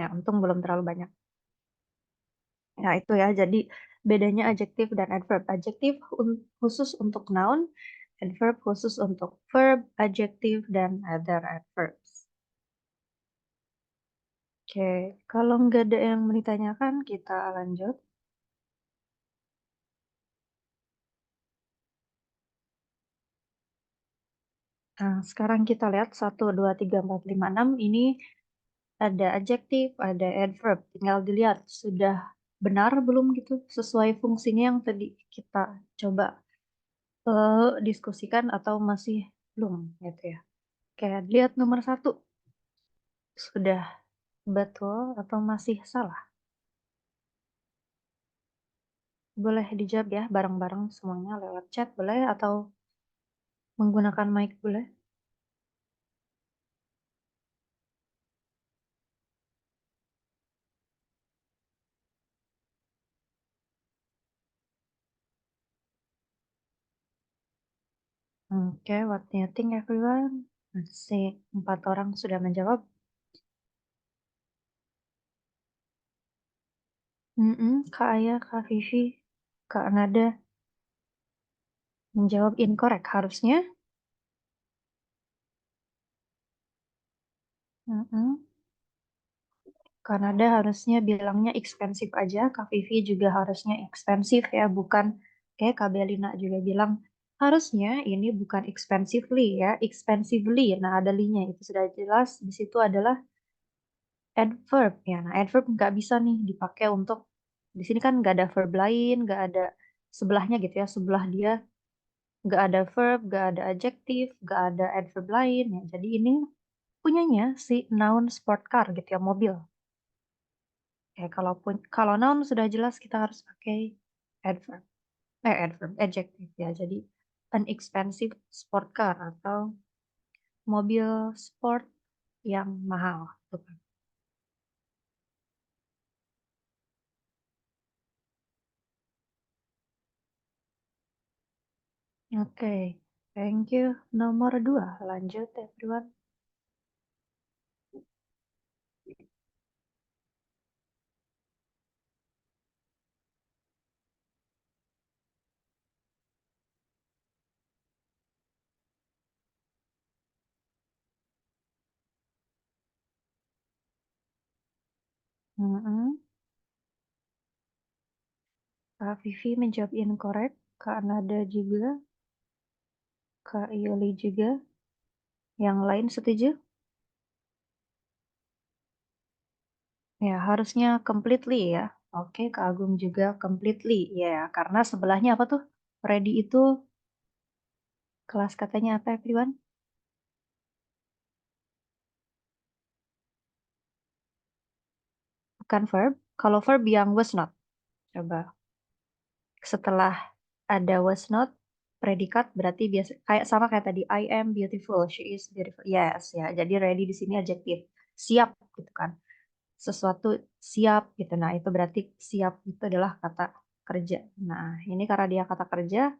Ya, untung belum terlalu banyak. Ya, itu ya. Jadi bedanya adjektif dan adverb. Adjektif khusus untuk noun, adverb khusus untuk verb, adjective, dan other adverbs. Oke, kalau nggak ada yang mau ditanyakan, kita lanjut. Nah, sekarang kita lihat 1, 2, 3, 4, 5, 6. Ini ada adjektif, ada adverb. Tinggal dilihat sudah benar belum gitu, sesuai fungsinya yang tadi kita coba diskusikan atau masih belum gitu ya. Oke, lihat nomor 1. Sudah betul atau masih salah? Boleh dijawab ya bareng-bareng semuanya lewat chat boleh atau menggunakan mic boleh. Oke, what do you think everyone? Masih 4 orang sudah menjawab. Kak Aya, Kak Vivi, Kak Nada menjawab incorrect harusnya. Kanada harusnya bilangnya expensive aja. Kak Vivi juga harusnya expensive ya, bukan kayak Kak Belina juga bilang harusnya ini bukan expensively ya, expensively. Nah, ada li-nya itu sudah jelas. Di situ adalah adverb ya. Nah, adverb nggak bisa nih dipakai untuk di sini kan nggak ada verb lain, nggak ada sebelahnya gitu ya. Sebelah dia nggak ada verb, nggak ada adjektif, nggak ada adverb lain ya. Jadi ini punyanya si noun sport car gitu ya, mobil. Ya, kalau noun sudah jelas kita harus pakai adverb. Adverb, adjective ya. Jadi an expensive sport car atau mobil sport yang mahal. Tuh kan. Oke, thank you. Nomor 2, lanjut everyone. Mm-mm. Kak Vivi menjawab incorrect. Kak Nada juga. Kak Yuli juga. Yang lain setuju? Ya, harusnya completely ya. Oke, Kak Agung juga completely. Ya, karena sebelahnya apa tuh? Ready itu kelas katanya apa everyone? Bukan verb. Kalau verb yang was not. Coba. Setelah ada was not, predikat berarti biasa kayak sama kayak tadi I am beautiful, she is beautiful. Yes, ya. Jadi ready di sini adjektif. Siap gitu kan. Sesuatu siap gitu. Nah, itu berarti siap itu adalah kata kerja. Nah, ini karena dia kata kerja,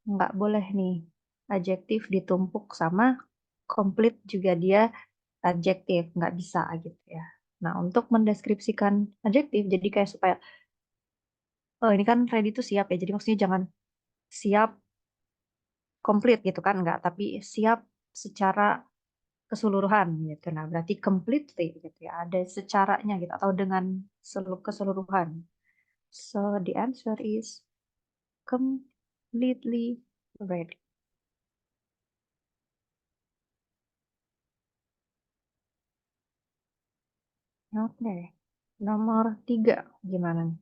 nggak boleh nih adjektif ditumpuk sama complete juga dia adjektif, nggak bisa gitu ya. Nah, untuk mendeskripsikan adjektif, jadi kayak supaya, oh ini kan ready itu siap ya, jadi maksudnya jangan siap komplit gitu kan, nggak, tapi siap secara keseluruhan gitu. Nah, berarti completely gitu ya, ada secaranya gitu, atau dengan seluruh keseluruhan. So, the answer is completely ready. Oke, nomor 3 gimana nih?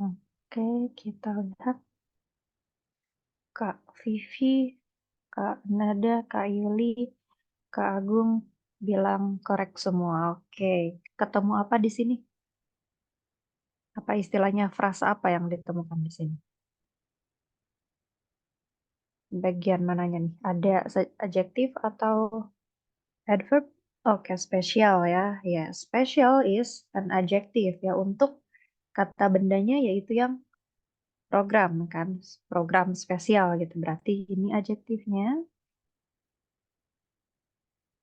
Oke, kita lihat Kak Vivi, Kak Nada, Kak Yuli, Kak Agung bilang korek semua. Oke, ketemu apa di sini? Apa istilahnya frasa apa yang ditemukan di sini? Bagian mananya nih? Ada adjektif atau adverb? Oke, spesial ya. Ya, special is an adjective ya untuk kata bendanya yaitu yang program kan, program spesial gitu. Berarti ini adjektifnya.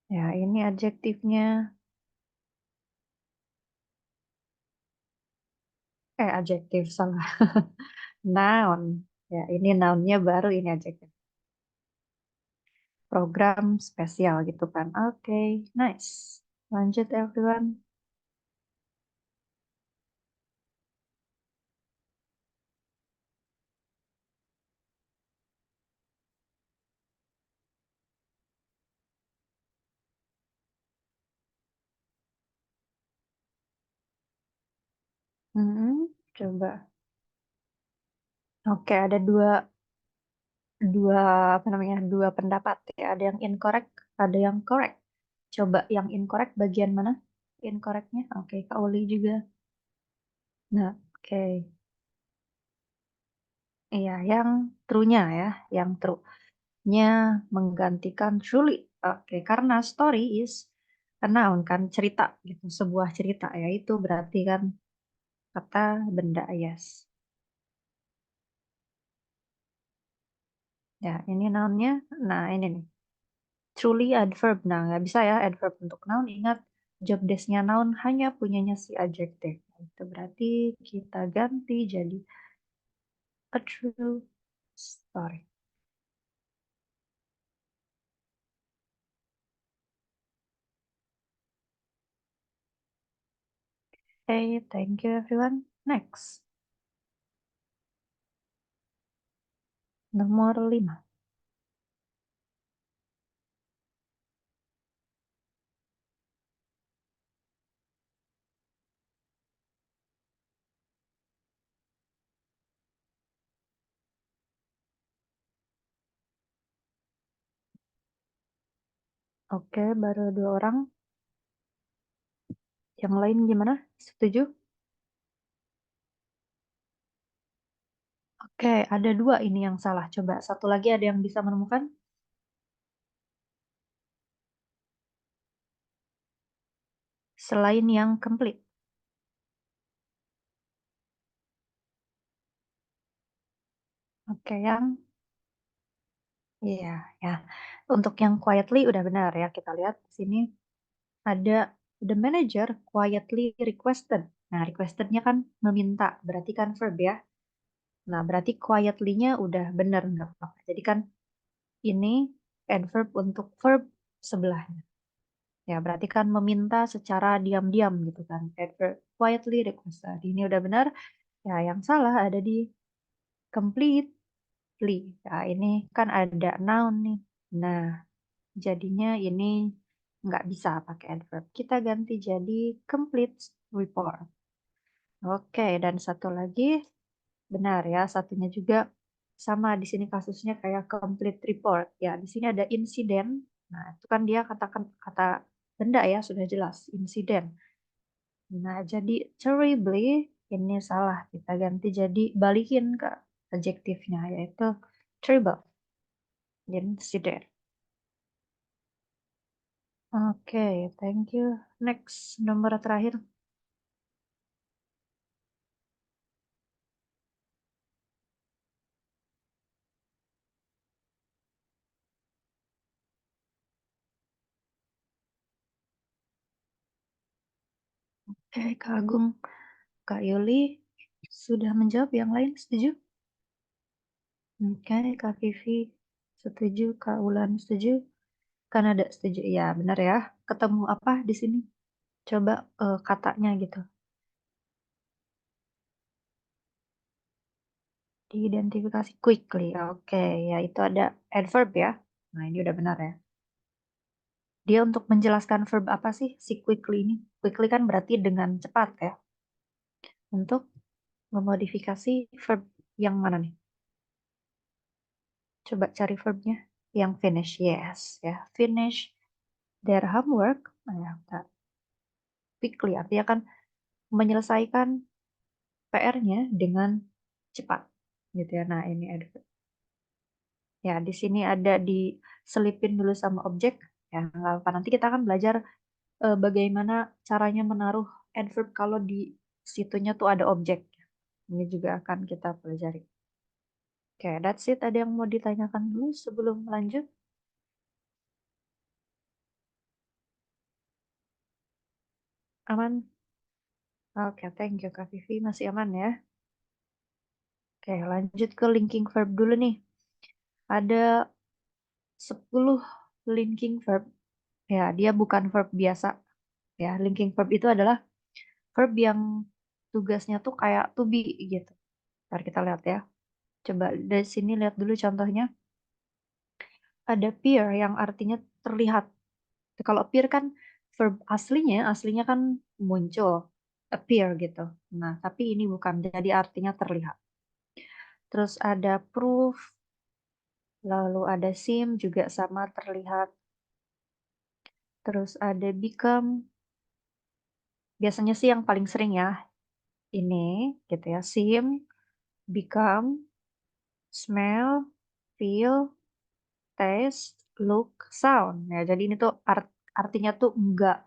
Ya, ini adjektifnya. Adjektif salah. Noun. Ya, ini nounnya baru ini adjektif. Program spesial gitu kan. Oke, nice. Lanjut everyone. Coba. Oke, ada dua apa namanya? Dua pendapat ya. Ada yang incorrect, ada yang correct. Coba yang incorrect bagian mana? Incorrectnya. Oke, Kak Uli juga. Nah, oke. Iya, yang true-nya ya, yang true-nya menggantikan truly. Oke, karena story is a noun kan cerita gitu, sebuah cerita ya itu berarti kan kata benda yes. Ya, ini noun-nya. Nah, ini nih. Truly adverb. Nah, nggak bisa ya adverb untuk noun. Ingat, job desk-nya noun hanya punyanya si adjective. Itu berarti kita ganti jadi a true story. Okay, thank you everyone. Next, nomor 5. Oke, baru 2 orang. Yang lain gimana? Setuju? Oke, ada 2 ini yang salah. Coba satu lagi ada yang bisa menemukan? Selain yang complete. Oke, yang iya ya. Untuk yang quietly udah benar ya. Kita lihat di sini ada the manager quietly requested. Nah, requested-nya kan meminta, berarti kan verb ya. Nah, berarti quietly-nya udah benar nggak apa-apa. Jadi kan ini adverb untuk verb sebelahnya. Ya, berarti kan meminta secara diam-diam gitu kan. Adverb quietly requested. Ini udah benar. Ya, yang salah ada di completely. Ya, ini kan ada noun nih. Nah, jadinya ini nggak bisa pakai adverb. Kita ganti jadi complete report. Oke, dan satu lagi benar ya, satunya juga sama di sini kasusnya kayak complete report. Ya, di sini ada insiden. Nah, itu kan dia katakan kata benda ya, sudah jelas insiden. Nah, jadi terribly ini salah. Kita ganti jadi balikin ke adjektifnya yaitu terrible. Insiden. Oke, thank you. Next, nomor terakhir. Kak Agung, Kak Yuli sudah menjawab, yang lain setuju? Oke, Kak Vivi setuju, Kak Ulan setuju, Kanada setuju. Ya, benar ya. Ketemu apa di sini? Coba katanya gitu. Diidentifikasi quickly. Oke, ya itu ada adverb ya. Nah, ini udah benar ya. Dia untuk menjelaskan verb apa sih si quickly ini? Quickly kan berarti dengan cepat ya. Untuk memodifikasi verb yang mana nih? Coba cari verbnya. Yang finish, yes ya. Finish their homework. Nah, ya, bentar. Quickly artinya kan menyelesaikan PR-nya dengan cepat gitu ya. Nah, ini ada ya di sini ada diselipin dulu sama objek ya nggak apa nanti kita akan belajar bagaimana caranya menaruh adverb kalau di situnya tuh ada objek. Ini juga akan kita pelajari. Oke, that's it. Ada yang mau ditanyakan dulu sebelum lanjut? Aman? Oke, thank you Kak Vivi. Masih aman ya? Oke, lanjut ke linking verb dulu nih. Ada 10 linking verb. Ya, dia bukan verb biasa. Ya, linking verb itu adalah verb yang tugasnya tuh kayak to be gitu. Ntar kita lihat ya. Coba dari sini lihat dulu contohnya. Ada appear yang artinya terlihat. Kalau appear kan verb aslinya kan muncul, appear gitu. Nah, tapi ini bukan, jadi artinya terlihat. Terus ada proof, lalu ada seem juga sama terlihat. Terus ada become, biasanya sih yang paling sering ya, ini gitu ya, seem, become, smell, feel, taste, look, sound. Ya, jadi ini tuh artinya tuh enggak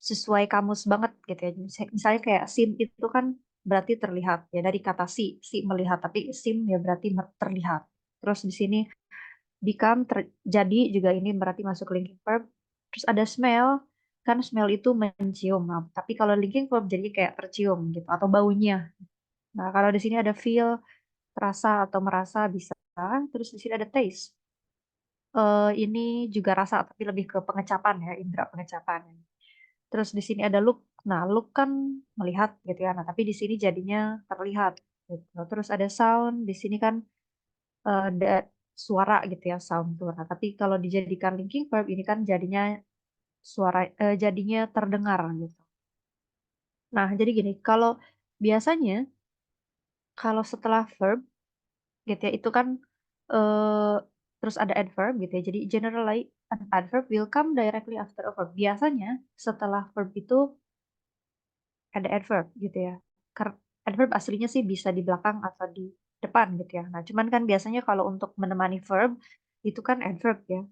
sesuai kamus banget gitu ya. Misalnya kayak sim itu kan berarti terlihat ya dari kata si melihat, tapi sim ya berarti terlihat. Terus di sini become terjadi juga ini berarti masuk linking verb. Terus ada smell, kan smell itu mencium. Nah, tapi kalau linking verb jadi kayak tercium gitu atau baunya. Nah, kalau di sini ada feel, rasa atau merasa bisa. Terus di sini ada taste. Ini juga rasa tapi lebih ke pengecapan ya, indera pengecapan. Terus di sini ada look. Nah, look kan melihat gitu ya. Nah, tapi di sini jadinya terlihat gitu. Terus ada sound. Di sini kan ada suara gitu ya, sound tuh. Nah, tapi kalau dijadikan linking verb ini kan jadinya jadinya terdengar gitu. Nah, jadi gini, kalau biasanya kalau setelah verb gitu ya, itu kan eh terus ada adverb gitu ya. Jadi generally an adverb will come directly after a verb. Biasanya setelah verb itu ada adverb gitu ya. Adverb aslinya sih bisa di belakang atau di depan gitu ya. Nah, cuman kan biasanya kalau untuk menemani verb itu kan adverb ya.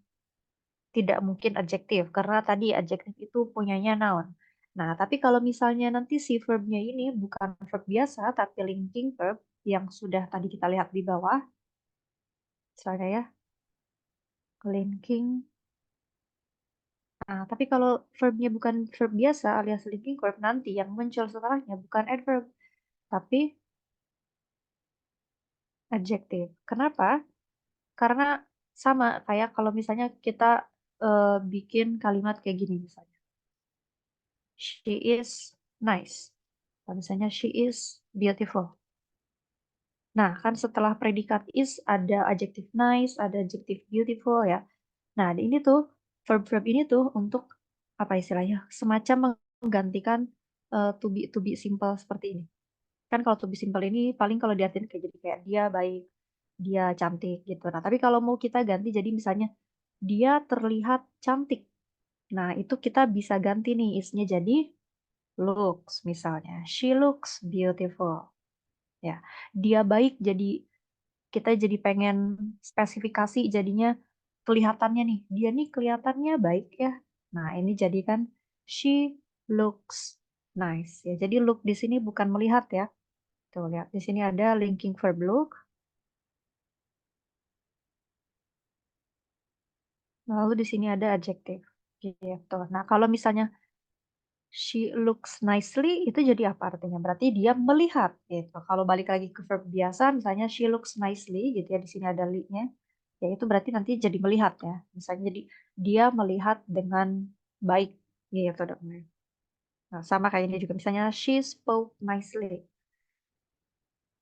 Tidak mungkin adjektif karena tadi adjektif itu punyanya noun. Nah, tapi kalau misalnya nanti si verbnya ini bukan verb biasa tapi linking verb yang sudah tadi kita lihat di bawah, misalnya ya, linking. Nah, tapi kalau verbnya bukan verb biasa alias linking verb nanti yang muncul setelahnya bukan adverb tapi adjektif. Kenapa? Karena sama kayak kalau misalnya kita bikin kalimat kayak gini misalnya. She is nice. Kalau misalnya she is beautiful. Nah, kan setelah predikat is ada adjektif nice, ada adjektif beautiful ya. Nah, ini tuh verb-verb ini tuh untuk apa istilahnya? Semacam menggantikan to be simple seperti ini. Kan kalau to be simple ini paling kalau diartikan kayak jadi kayak dia baik, dia cantik gitu. Nah, tapi kalau mau kita ganti jadi misalnya dia terlihat cantik. Nah, itu kita bisa ganti nih isnya jadi looks misalnya. She looks beautiful. Ya, dia baik jadi kita jadi pengen spesifikasi jadinya kelihatannya nih. Dia nih kelihatannya baik ya. Nah, ini jadi kan she looks nice ya. Jadi look di sini bukan melihat ya. Tuh lihat di sini ada linking verb look. Lalu di sini ada adjective gitu. Nah, kalau misalnya she looks nicely itu jadi apa artinya? Berarti dia melihat gitu. Kalau balik lagi ke verb biasa misalnya she looks nicely gitu ya di sini ada li-nya. Ya itu berarti nanti jadi melihat ya. Misalnya jadi dia melihat dengan baik gitu dong. Nah, sama kayak ini juga misalnya she spoke nicely.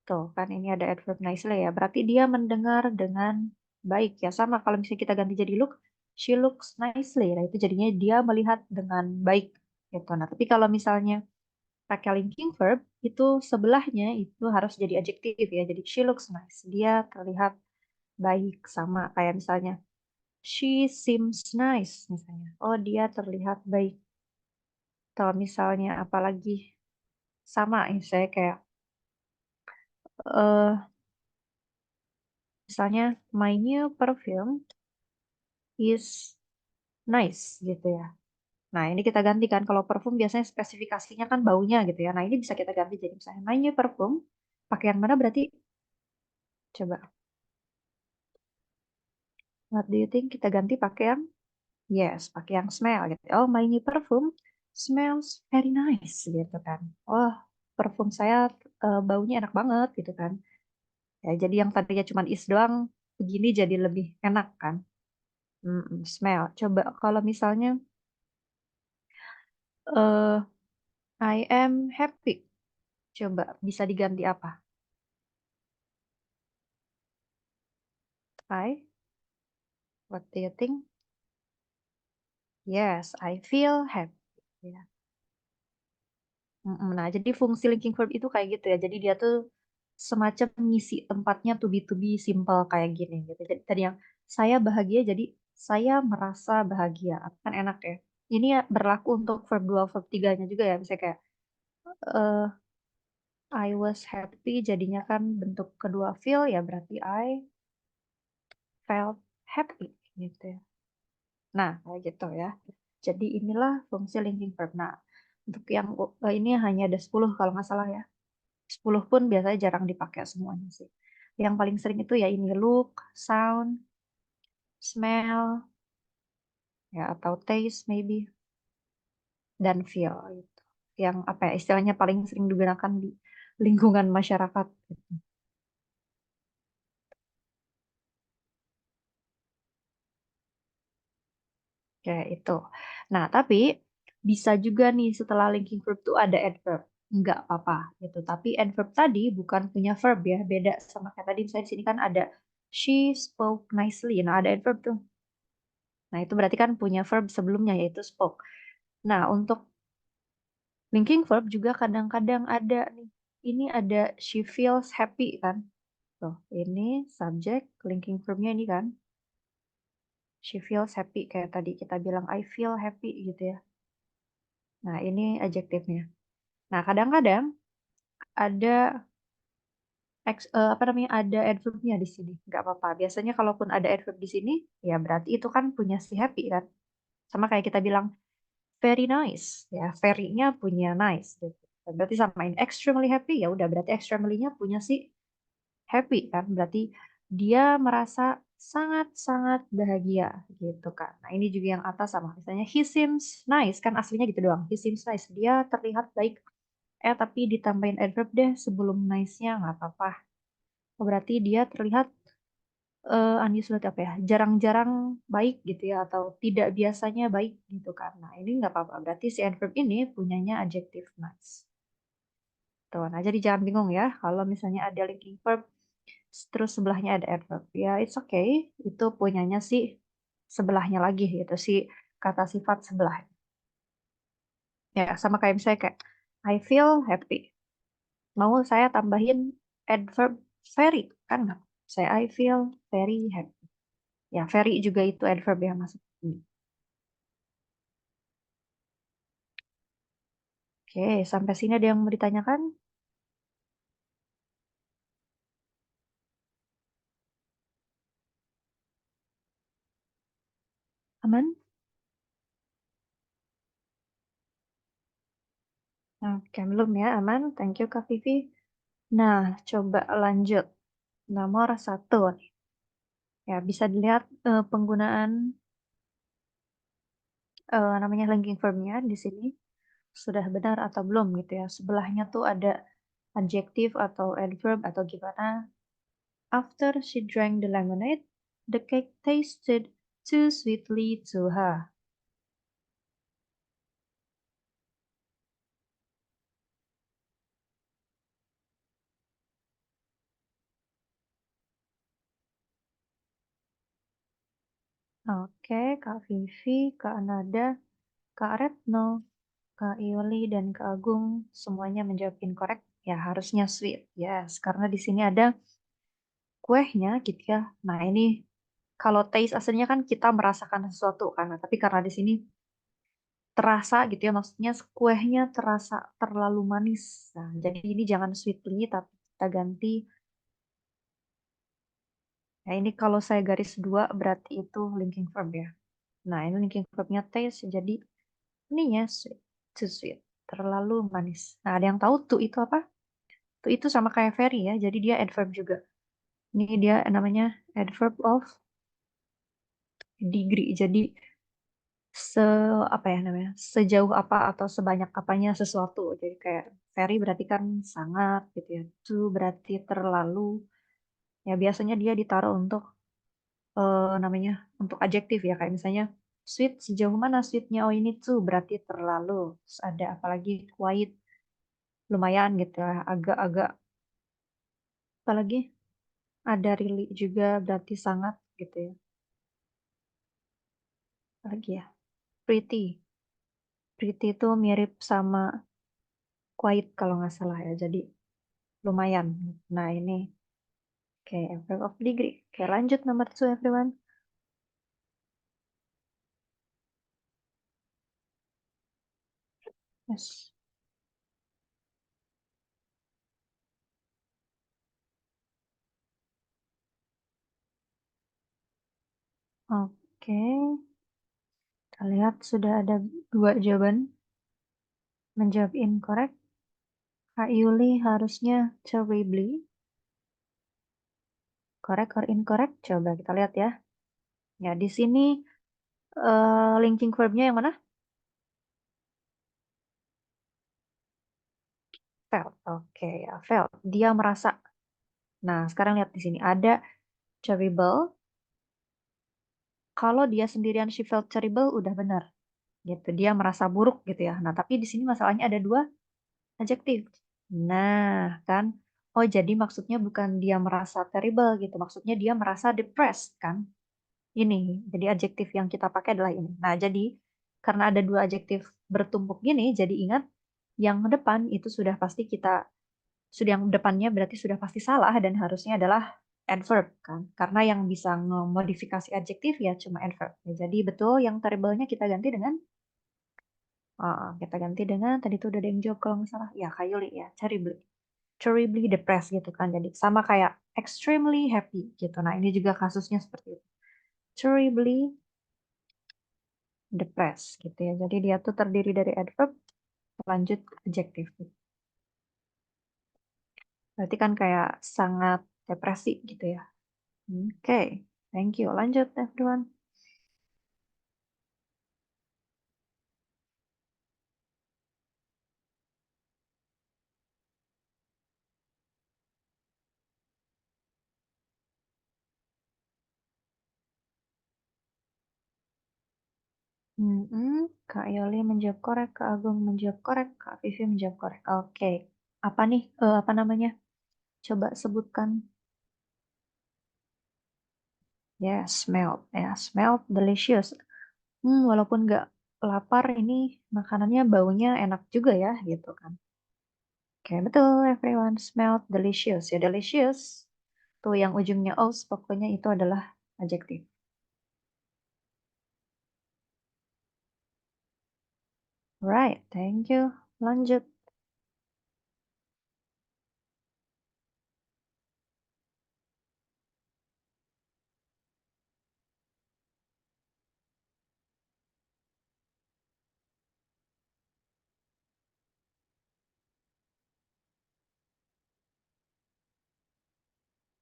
Tuh kan ini ada adverb nicely ya. Berarti dia mendengar dengan baik ya. Sama kalau misalnya kita ganti jadi look, she looks nicely. Nah itu jadinya dia melihat dengan baik gitu. Nah tapi kalau misalnya pakai linking verb itu sebelahnya itu harus jadi adjektif ya. Jadi she looks nice. Dia terlihat baik sama kayak misalnya she seems nice misalnya. Oh dia terlihat baik. Atau misalnya apalagi sama ya saya kayak eh misalnya my new perfume is nice gitu ya. Nah, ini kita gantikan kalau parfum biasanya spesifikasinya kan baunya gitu ya. Nah, ini bisa kita ganti jadi misalnya my new perfume pakai yang mana berarti Coba, what do you think? Kita ganti pakai yang yes, pakai yang smell gitu. Oh, my new perfume smells very nice gitu kan. Oh, parfum saya baunya enak banget gitu kan. Ya, jadi yang tadinya cuma is doang, begini jadi lebih enak kan. Smell. Coba kalau misalnya eh I am happy. Coba bisa diganti apa? I, what do you think? Yes, I feel happy. Ya. Nah, jadi fungsi linking verb itu kayak gitu ya. Jadi dia tuh semacam ngisi tempatnya to be simple kayak gini gitu. Jadi tadi yang saya bahagia jadi saya merasa bahagia. Kan enak ya. Ini ya berlaku untuk verb 2 verb 3-nya juga ya. Misalnya kayak eh, I was happy jadinya kan bentuk kedua feel ya berarti I felt happy gitu ya. Nah, kayak gitu ya. Jadi inilah fungsi linking verb. Nah, untuk yang ini hanya ada 10 kalau nggak salah ya. 10 pun biasanya jarang dipakai semuanya sih. Yang paling sering itu ya ini look, sound, smell, ya atau taste maybe, dan feel gitu. Yang apa ya istilahnya paling sering digunakan di lingkungan masyarakat gitu. Kayak itu. Nah, tapi bisa juga nih setelah linking verb tuh ada adverb. Nggak apa-apa gitu. Tapi adverb tadi bukan punya verb ya. Beda sama kayak tadi misalnya di sini kan ada she spoke nicely. Nah, ada adverb tuh. Nah, itu berarti kan punya verb sebelumnya yaitu spoke. Nah, untuk linking verb juga kadang-kadang ada nih. Ini ada she feels happy kan. Tuh, ini subject linking verbnya ini kan. She feels happy kayak tadi kita bilang I feel happy gitu ya. Nah, ini adjektifnya. Nah, kadang-kadang ada apa namanya ada adverbnya di sini. Nggak apa-apa. Biasanya kalaupun ada adverb di sini, ya berarti itu kan punya si happy kan. Sama kayak kita bilang very nice, ya very-nya punya nice gitu. Berarti samain extremely happy ya udah berarti extremely-nya punya si happy kan. Berarti dia merasa sangat-sangat bahagia gitu kan. Nah, ini juga yang atas sama. Misalnya he seems nice kan aslinya gitu doang. He seems nice. Dia terlihat baik. Tapi ditambahin adverb deh sebelum nice-nya nggak apa-apa. Oh, berarti dia terlihat unusual apa ya, jarang-jarang baik gitu ya, atau tidak biasanya baik gitu kan. Nah, ini nggak apa-apa. Berarti si adverb ini punyanya adjective nice. Tuh, nah jadi jangan bingung ya kalau misalnya ada linking verb terus sebelahnya ada adverb. Ya, it's okay. Itu punyanya si sebelahnya lagi gitu, si kata sifat sebelah. Ya, sama kayak misalnya kayak I feel happy. Mau saya tambahin adverb very kan nggak? Saya I feel very happy. Ya, very juga itu adverb yang masuk. Oke, sampai sini ada yang mau ditanyakan? Aman? Oke, belum ya, aman. Thank you, Kak Vivi. Nah, coba lanjut. Nomor satu nih. Ya, bisa dilihat penggunaan namanya linking verbnya di sini sudah benar atau belum gitu ya. Sebelahnya tuh ada adjektif atau adverb atau gimana. After she drank the lemonade, the cake tasted too sweetly to her. Oke, Kak Vivi, Kak Nada, Kak Retno, Kak Ioli dan Kak Agung semuanya menjawab incorrect. Ya, harusnya sweet. Yes, karena di sini ada kuehnya gitu ya. Nah, ini kalau taste aslinya kan kita merasakan sesuatu kan. Nah, tapi karena di sini terasa gitu ya, maksudnya kuehnya terasa terlalu manis. Nah, jadi ini jangan sweetly, tapi kita ganti. Nah, ini kalau saya garis dua berarti itu linking verb ya. Nah, ini linking verbnya taste, jadi ininya sweet, too sweet, terlalu manis. Nah, ada yang tahu tuh itu apa? Tuh itu sama kayak very ya, jadi dia adverb juga. Ini dia namanya adverb of degree. Jadi se apa ya namanya? Sejauh apa atau sebanyak apanya sesuatu. Jadi kayak very berarti kan sangat gitu ya. To berarti terlalu. Ya biasanya dia ditaruh untuk namanya untuk adjektif ya kayak misalnya sweet sejauh mana sweetnya oh ini tuh berarti terlalu. Terus ada apalagi quite lumayan gitu ya. Agak-agak apalagi ada really juga berarti sangat gitu ya. Apalagi ya pretty. Pretty itu mirip sama quite kalau nggak salah ya. Jadi lumayan. Nah ini kayak verb of degree. Oke lanjut nomor two everyone. Yes. Oke. Kita lihat sudah ada dua jawaban menjawab incorrect. Kak Yuli harusnya terribly. Correct or incorrect? Coba kita lihat ya. Ya di sini linking verbnya yang mana? Felt. Oke ya, felt. Dia merasa. Nah, sekarang lihat di sini ada terrible. Kalau dia sendirian she felt terrible udah benar. Gitu. Dia merasa buruk gitu ya. Nah, tapi di sini masalahnya ada dua adjektif. Nah, kan? Oh, jadi maksudnya bukan dia merasa terrible gitu. Maksudnya dia merasa depressed kan? Ini. Jadi adjektif yang kita pakai adalah ini. Nah, jadi karena ada dua adjektif bertumpuk gini, jadi ingat yang depan itu sudah yang depannya berarti sudah pasti salah dan harusnya adalah adverb kan. Karena yang bisa ngemodifikasi adjektif ya cuma adverb. Ya, jadi betul yang terrible-nya kita ganti dengan tadi tuh udah ada yang jawab kalau nggak salah. Ya, Kayuli ya, terribly. Terribly depressed gitu kan. Jadi sama kayak extremely happy gitu. Nah, ini juga kasusnya seperti itu. Terribly depressed gitu ya. Jadi dia tuh terdiri dari adverb lanjut ke adjektif. Berarti kan kayak sangat depresi gitu ya. Oke, thank you. Lanjut everyone. Kak Yoli menjawab korek, Kak Agung menjawab korek, Kak Vivi menjawab korek. Oke, apa nih? Apa namanya? Coba sebutkan. Ya, smelled. Ya, smelled delicious. Walaupun nggak lapar, ini makanannya baunya enak juga ya, gitu kan. Oke, betul everyone. Smelled delicious. Ya, delicious. Tuh yang ujungnya os, pokoknya itu adalah adjektif. Right, thank you. Lanjut.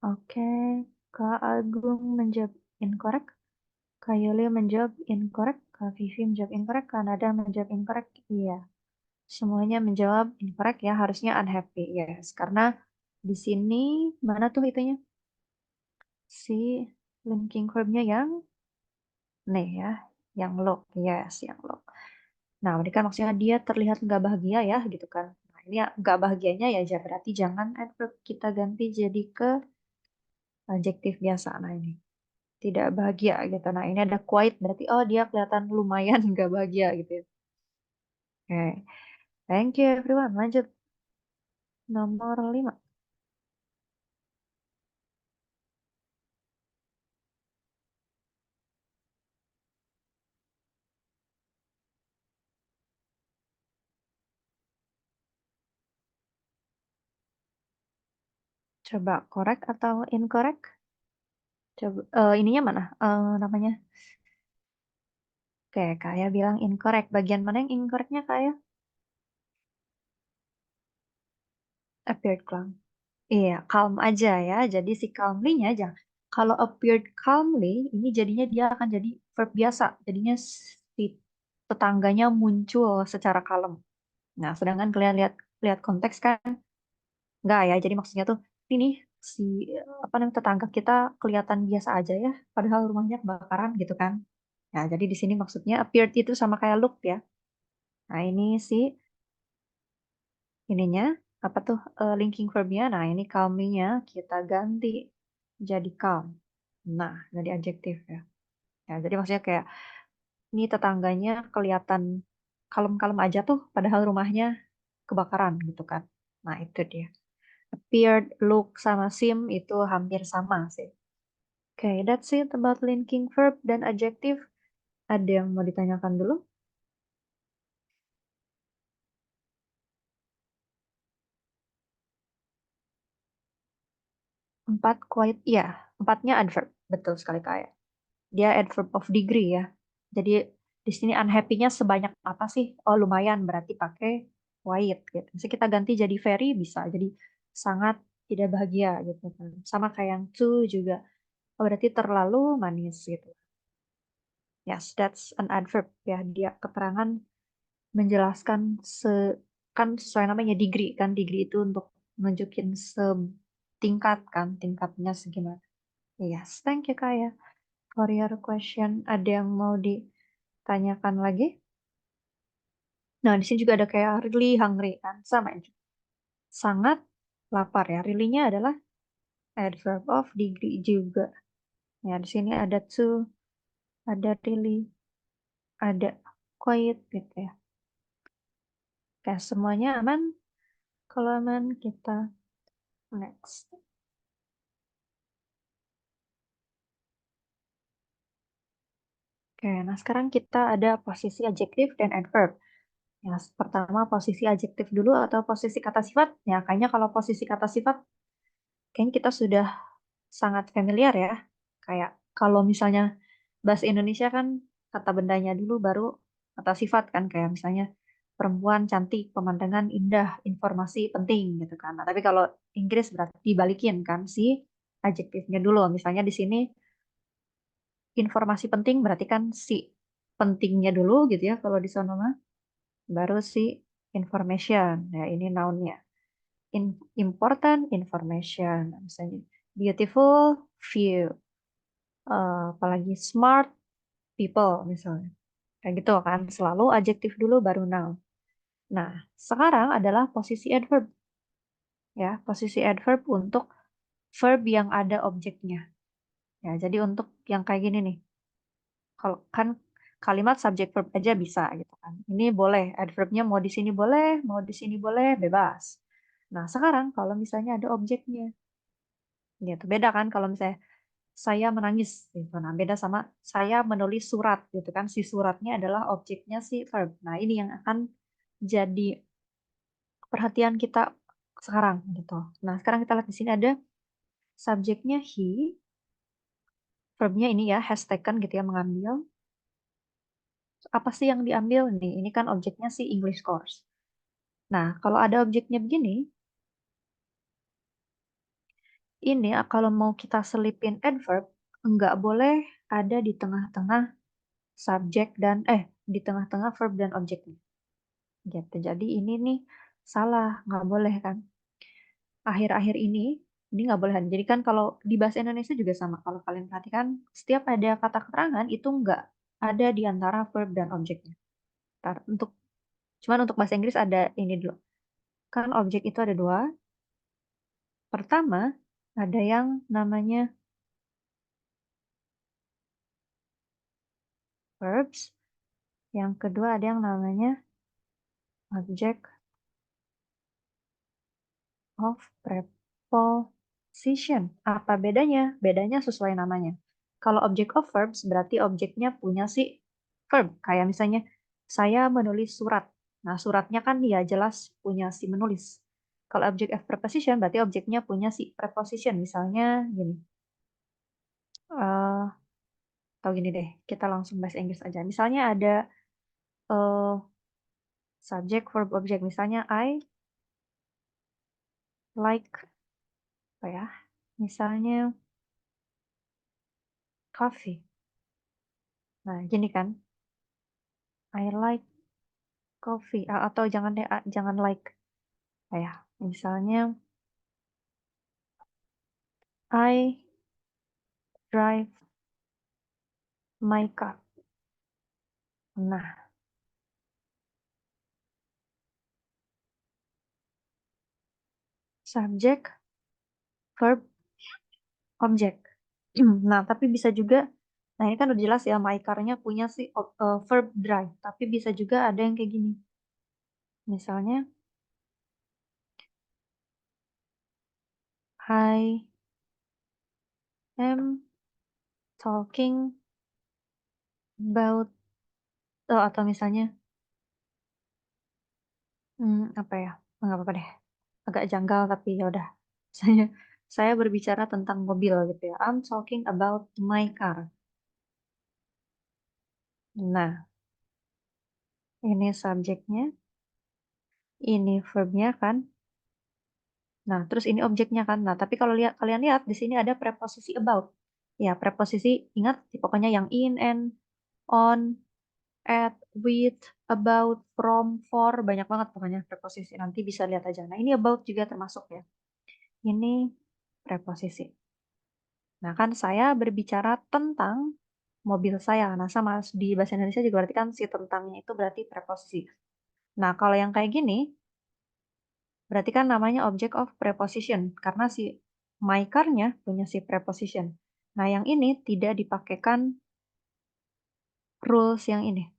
Oke, Kak Agung menjawab incorrect. Kak Yuli menjawab incorrect. Kak Vivi menjawab incorrect. Kak Nada menjawab incorrect. Iya, semuanya menjawab incorrect ya. Harusnya unhappy. Yes, karena di sini mana tuh itunya? Si linking verbnya yang nih ya, yang low. Yes, yang low. Nah, ini kan maksudnya dia terlihat nggak bahagia ya, gitu kan. Nah, ini ya, nggak bahagianya ya, berarti jangan adverb kita ganti jadi ke adjektif biasa. Nah, ini tidak bahagia gitu. Nah, ini ada quite berarti oh dia kelihatan lumayan nggak bahagia gitu ya. Oke, thank you everyone. Lanjut nomor 5. Coba correct atau incorrect? Coba ininya mana? Namanya. Oke, kayak bilang incorrect. Bagian mana yang incorrectnya kayak? Appeared clown. Iya, calm aja ya. Jadi si calmly-nya aja. Kalau appeared calmly, ini jadinya dia akan jadi verb biasa. Jadinya si tetangganya muncul secara kalem. Nah, sedangkan kalian lihat lihat konteks kan enggak ya. Jadi maksudnya tuh ini si apa namanya tetangga kita kelihatan biasa aja ya, padahal rumahnya kebakaran gitu kan. Nah, jadi di sini maksudnya appeared itu sama kayak look ya. Nah, ini si ininya apa tuh linking verbnya. Nah, ini calming-nya kita ganti jadi calm. Nah, jadi adjektif ya. Ya, jadi maksudnya kayak ini tetangganya kelihatan kalem-kalem aja tuh, padahal rumahnya kebakaran gitu kan. Nah, itu dia. Appeared, look, sama seem itu hampir sama sih. Oke, that's it about linking verb dan adjective. Ada yang mau ditanyakan dulu? 4 quiet, iya. Empatnya adverb. Betul sekali kayak. Dia adverb of degree ya. Jadi di sini unhappy-nya sebanyak apa sih? Oh lumayan, berarti pakai quiet gitu. Bisa kita ganti jadi very bisa. Jadi sangat tidak bahagia gitu kan. Sama kayak yang too juga. Oh, berarti terlalu manis gitu. Yes, that's an adverb ya. Dia keterangan menjelaskan kan sesuai namanya degree kan. Degree itu untuk nunjukin setingkat kan. Tingkatnya segimana. Yes, thank you Kak ya. For your question, ada yang mau ditanyakan lagi? Nah, di sini juga ada kayak really hungry kan, sama ya. Sangat lapar ya. Really-nya adalah adverb of degree juga. Ya, di sini ada to, ada really, ada quite gitu ya. Oke, semuanya aman? Kalau aman, kita next. Oke, nah sekarang kita ada posisi adjektif dan adverb. Ya, pertama posisi adjektif dulu atau posisi kata sifat. Ya, kayaknya kalau posisi kata sifat, kayaknya kita sudah sangat familiar ya. Kayak kalau misalnya bahasa Indonesia kan kata bendanya dulu baru kata sifat kan. Kayak misalnya perempuan cantik, pemandangan indah, informasi penting gitu kan. Nah, tapi kalau Inggris berarti dibalikin kan si adjektifnya dulu. Misalnya di sini informasi penting berarti kan si pentingnya dulu gitu ya kalau di sana mah. Baru si information. Ya ini noun-nya. Important information. Misalnya beautiful view. Apalagi smart people misalnya. Kayak gitu kan, selalu adjektif dulu baru noun. Nah, sekarang adalah posisi adverb ya, posisi adverb untuk verb yang ada objeknya. Ya, jadi untuk yang kayak gini nih. Kalau kan kalimat subject verb aja bisa gitu kan. Ini boleh adverbnya mau di sini boleh, mau di sini boleh, bebas. Nah, sekarang kalau misalnya ada objeknya, gitu. Beda kan kalau misalnya saya menangis gitu. Nah, beda sama saya menulis surat gitu kan. Si suratnya adalah objeknya si verb. Nah, ini yang akan jadi perhatian kita sekarang gitu. Nah, sekarang kita lihat di sini ada subjeknya he, verbnya ini ya has taken gitu ya mengambil. Apa sih yang diambil nih? Ini kan objeknya si English course. Nah, kalau ada objeknya begini, ini kalau mau kita selipin adverb, nggak boleh ada di tengah-tengah subjek dan di tengah-tengah verb dan objeknya. Gitu. Jadi ini nih salah, nggak boleh kan. Akhir-akhir ini nggak boleh. Jadi kan kalau di bahasa Indonesia juga sama. Kalau kalian perhatikan, setiap ada kata keterangan itu nggak ada di antara verb dan objeknya. Ntar, cuman untuk bahasa Inggris ada ini dulu. Kan objek itu ada dua. Pertama, ada yang namanya verbs. Yang kedua ada yang namanya object of preposition. Apa bedanya? Bedanya sesuai namanya. Kalau object of verbs berarti objeknya punya si verb. Kayak misalnya saya menulis surat. Nah, suratnya kan ya jelas punya si menulis. Kalau object of preposition berarti objeknya punya si preposition. Misalnya gini. eh atau gini deh, kita langsung bahasa Inggris aja. Misalnya ada eh subject verb object. Misalnya I like apa ya? Misalnya coffee. Nah, gini kan, I like coffee. Atau jangan deh, jangan like. Ya, misalnya I drive my car. Nah, subjek, verb, objek. Nah, tapi bisa juga, nah ini kan udah jelas ya, my car-nya punya si verb drive. Tapi bisa juga ada yang kayak gini. Misalnya, I am talking about, atau misalnya, apa ya? Nggak apa-apa deh. Agak janggal tapi ya udah. Saya saya berbicara tentang mobil gitu ya. I'm talking about my car. Nah, ini subjeknya, ini verbnya kan. Nah, terus ini objeknya kan. Nah, tapi kalau kalian lihat di sini ada preposisi about. Ya, preposisi ingat pokoknya yang in and on, at, with, about, from, for, banyak banget pokoknya preposisi. Nanti bisa lihat aja. Nah, ini about juga termasuk ya. Ini preposisi. Nah, kan saya berbicara tentang mobil saya. Nah, sama di bahasa Indonesia juga berarti kan si tentangnya itu berarti preposisi. Nah, kalau yang kayak gini, berarti kan namanya object of preposition. Karena si my car-nya punya si preposition. Nah, yang ini tidak dipakaikan rules yang ini.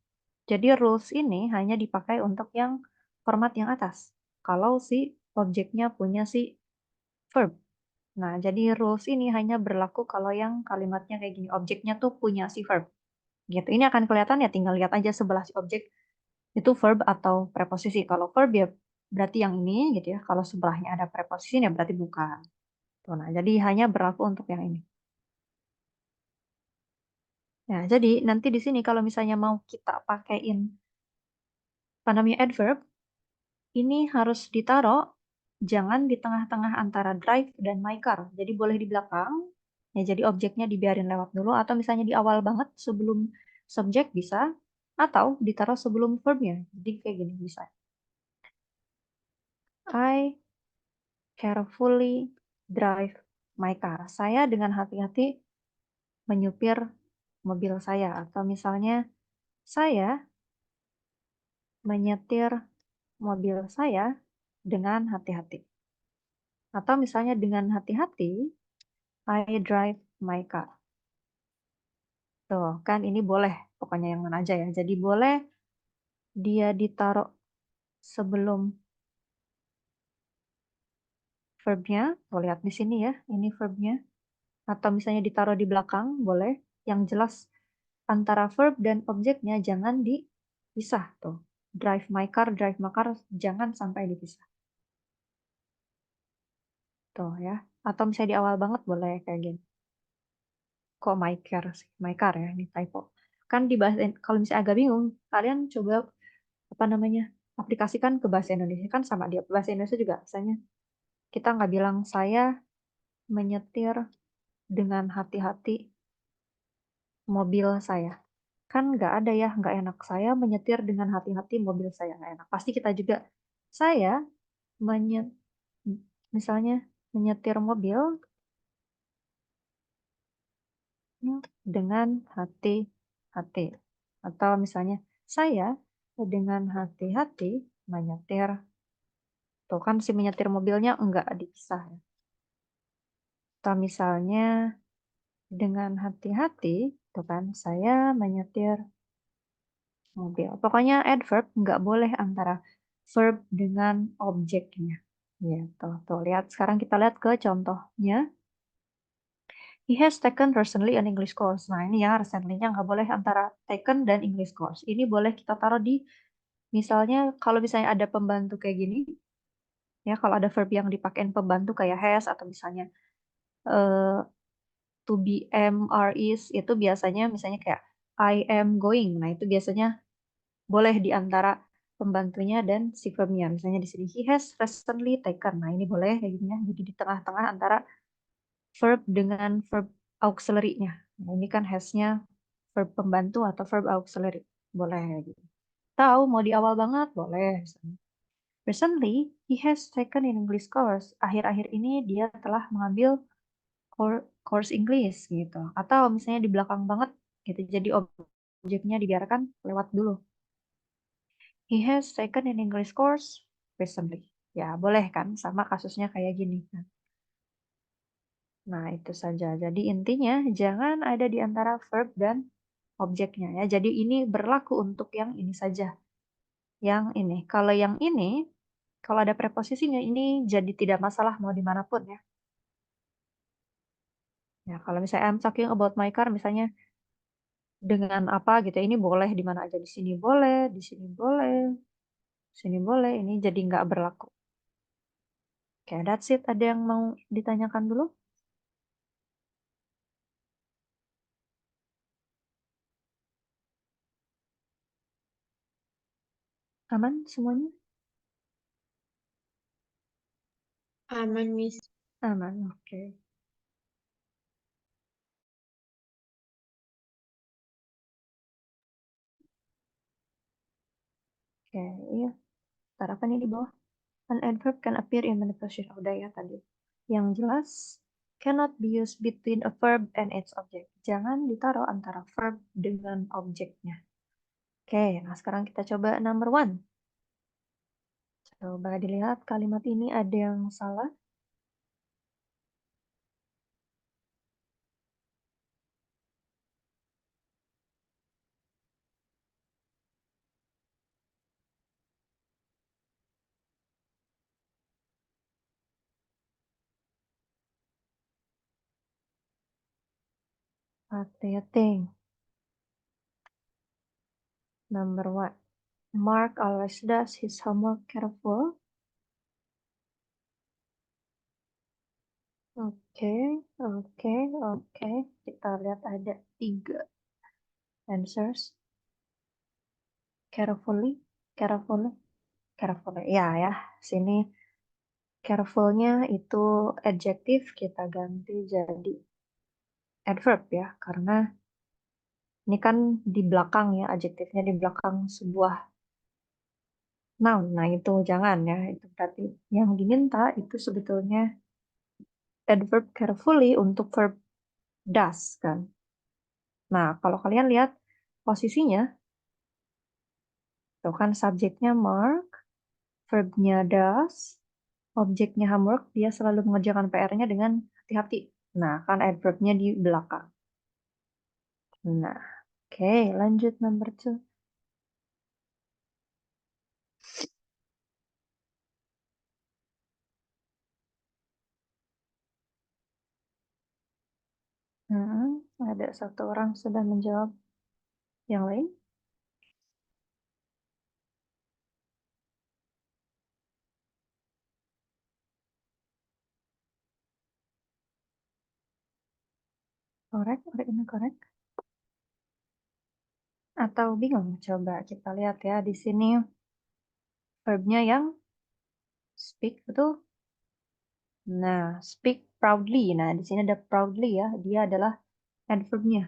Jadi rules ini hanya dipakai untuk yang format yang atas. Kalau si objeknya punya si verb. Nah, jadi rules ini hanya berlaku kalau yang kalimatnya kayak gini. Objeknya tuh punya si verb. Gitu. Ini akan kelihatan ya, tinggal lihat aja sebelah si objek itu verb atau preposisi. Kalau verb ya berarti yang ini gitu ya. Kalau sebelahnya ada preposisi ya berarti bukan. Tuh, nah, jadi hanya berlaku untuk yang ini. Nah, jadi nanti di sini kalau misalnya mau kita pakaiin apa namanya adverb, ini harus ditaruh jangan di tengah-tengah antara drive dan my car. Jadi boleh di belakang. Ya, jadi objeknya dibiarin lewat dulu atau misalnya di awal banget sebelum subjek bisa atau ditaruh sebelum verbnya. Jadi kayak gini bisa. I carefully drive my car. Saya dengan hati-hati menyupir mobil saya. Atau misalnya, saya menyetir mobil saya dengan hati-hati. Atau misalnya dengan hati-hati, I drive my car. Tuh, kan ini boleh. Pokoknya yang mana aja ya. Jadi boleh dia ditaruh sebelum verbnya. Tuh, lihat di sini ya. Ini verbnya. Atau misalnya ditaruh di belakang, boleh. Yang jelas antara verb dan objeknya jangan dipisah tuh. Drive my car jangan sampai dipisah. Tuh ya. Atau misalnya di awal banget boleh kayak gini. Kok my car sih? My car ya, ini typo. Kan di bahasa kalau misalnya agak bingung, kalian coba apa namanya? Aplikasikan ke bahasa Indonesia kan sama dia. Bahasa Indonesia juga misalnya kita nggak bilang saya menyetir dengan hati-hati mobil saya. Kan nggak ada ya, nggak enak. Saya menyetir dengan hati-hati mobil saya, nggak enak. Pasti kita juga, saya menyet, misalnya menyetir mobil dengan hati-hati. Atau misalnya, saya dengan hati-hati menyetir. Tuh kan si menyetir mobilnya enggak dipisah ya. Atau misalnya, dengan hati-hati, tuh kan, saya menyetir mobil. Pokoknya adverb nggak boleh antara verb dengan objeknya. Gitu. Tuh, lihat. Sekarang kita lihat ke contohnya. He has taken recently an English course. Nah, ini ya recently-nya nggak boleh antara taken dan English course. Ini boleh kita taruh di, misalnya kalau misalnya ada pembantu kayak gini, ya kalau ada verb yang dipakein pembantu kayak has atau misalnya eh, to be, am, are, is, itu biasanya misalnya kayak I am going. Nah, itu biasanya boleh di antara pembantunya dan si verbnya. Misalnya di sini he has recently taken. Nah, ini boleh kayak gini ya. Jadi di tengah-tengah antara verb dengan verb auxiliary-nya. Nah, ini kan has-nya verb pembantu atau verb auxiliary. Boleh gitu. Tahu mau di awal banget, boleh. Recently, he has taken an English course. Akhir-akhir ini dia telah mengambil course Inggris gitu. Atau misalnya di belakang banget gitu. Jadi objeknya dibiarkan lewat dulu. He has taken an English course recently. Ya, boleh kan? Sama kasusnya kayak gini kan. Nah, itu saja. Jadi intinya jangan ada di antara verb dan objeknya ya. Jadi ini berlaku untuk yang ini saja. Yang ini. Kalau yang ini, kalau ada preposisinya ini jadi tidak masalah mau dimanapun ya. Ya, kalau misalnya I'm talking about my car, misalnya dengan apa gitu, ini boleh di mana aja. Di sini boleh, di sini boleh, di sini boleh. Ini jadi nggak berlaku. Oke, that's it. Ada yang mau ditanyakan dulu? Aman semuanya? Aman, Miss. Aman, oke. Oke, iya. Ntar apa nih di bawah? An adverb can appear in many positions. Udah ya tadi. Yang jelas, cannot be used between a verb and its object. Jangan ditaruh antara verb dengan objeknya. Oke, nah sekarang kita coba number one. Coba dilihat kalimat ini ada yang salah. Hati-hati. Number one. Mark always does his homework careful. Oke, oke, oke. Kita lihat ada 3 answers. Carefully, carefully, carefully. Ya, ya. Sini careful-nya itu adjektif, kita ganti jadi adverb ya. Karena ini kan di belakang ya, adjektifnya di belakang sebuah noun. Nah, itu jangan ya. Itu berarti yang diminta itu sebetulnya adverb carefully untuk verb does kan. Nah, kalau kalian lihat posisinya, itu kan subjeknya Mark, verbnya does, objeknya homework, dia selalu mengerjakan PR-nya dengan hati-hati. Nah, kan adverbnya di belakang. Nah, oke, lanjut number two. Ada satu orang sudah menjawab. Yang lain? Correct, or incorrect? Atau bingung? Coba kita lihat ya di sini verbnya yang speak, betul? Nah, speak proudly. Nah, di sini ada proudly ya. Dia adalah adverbnya.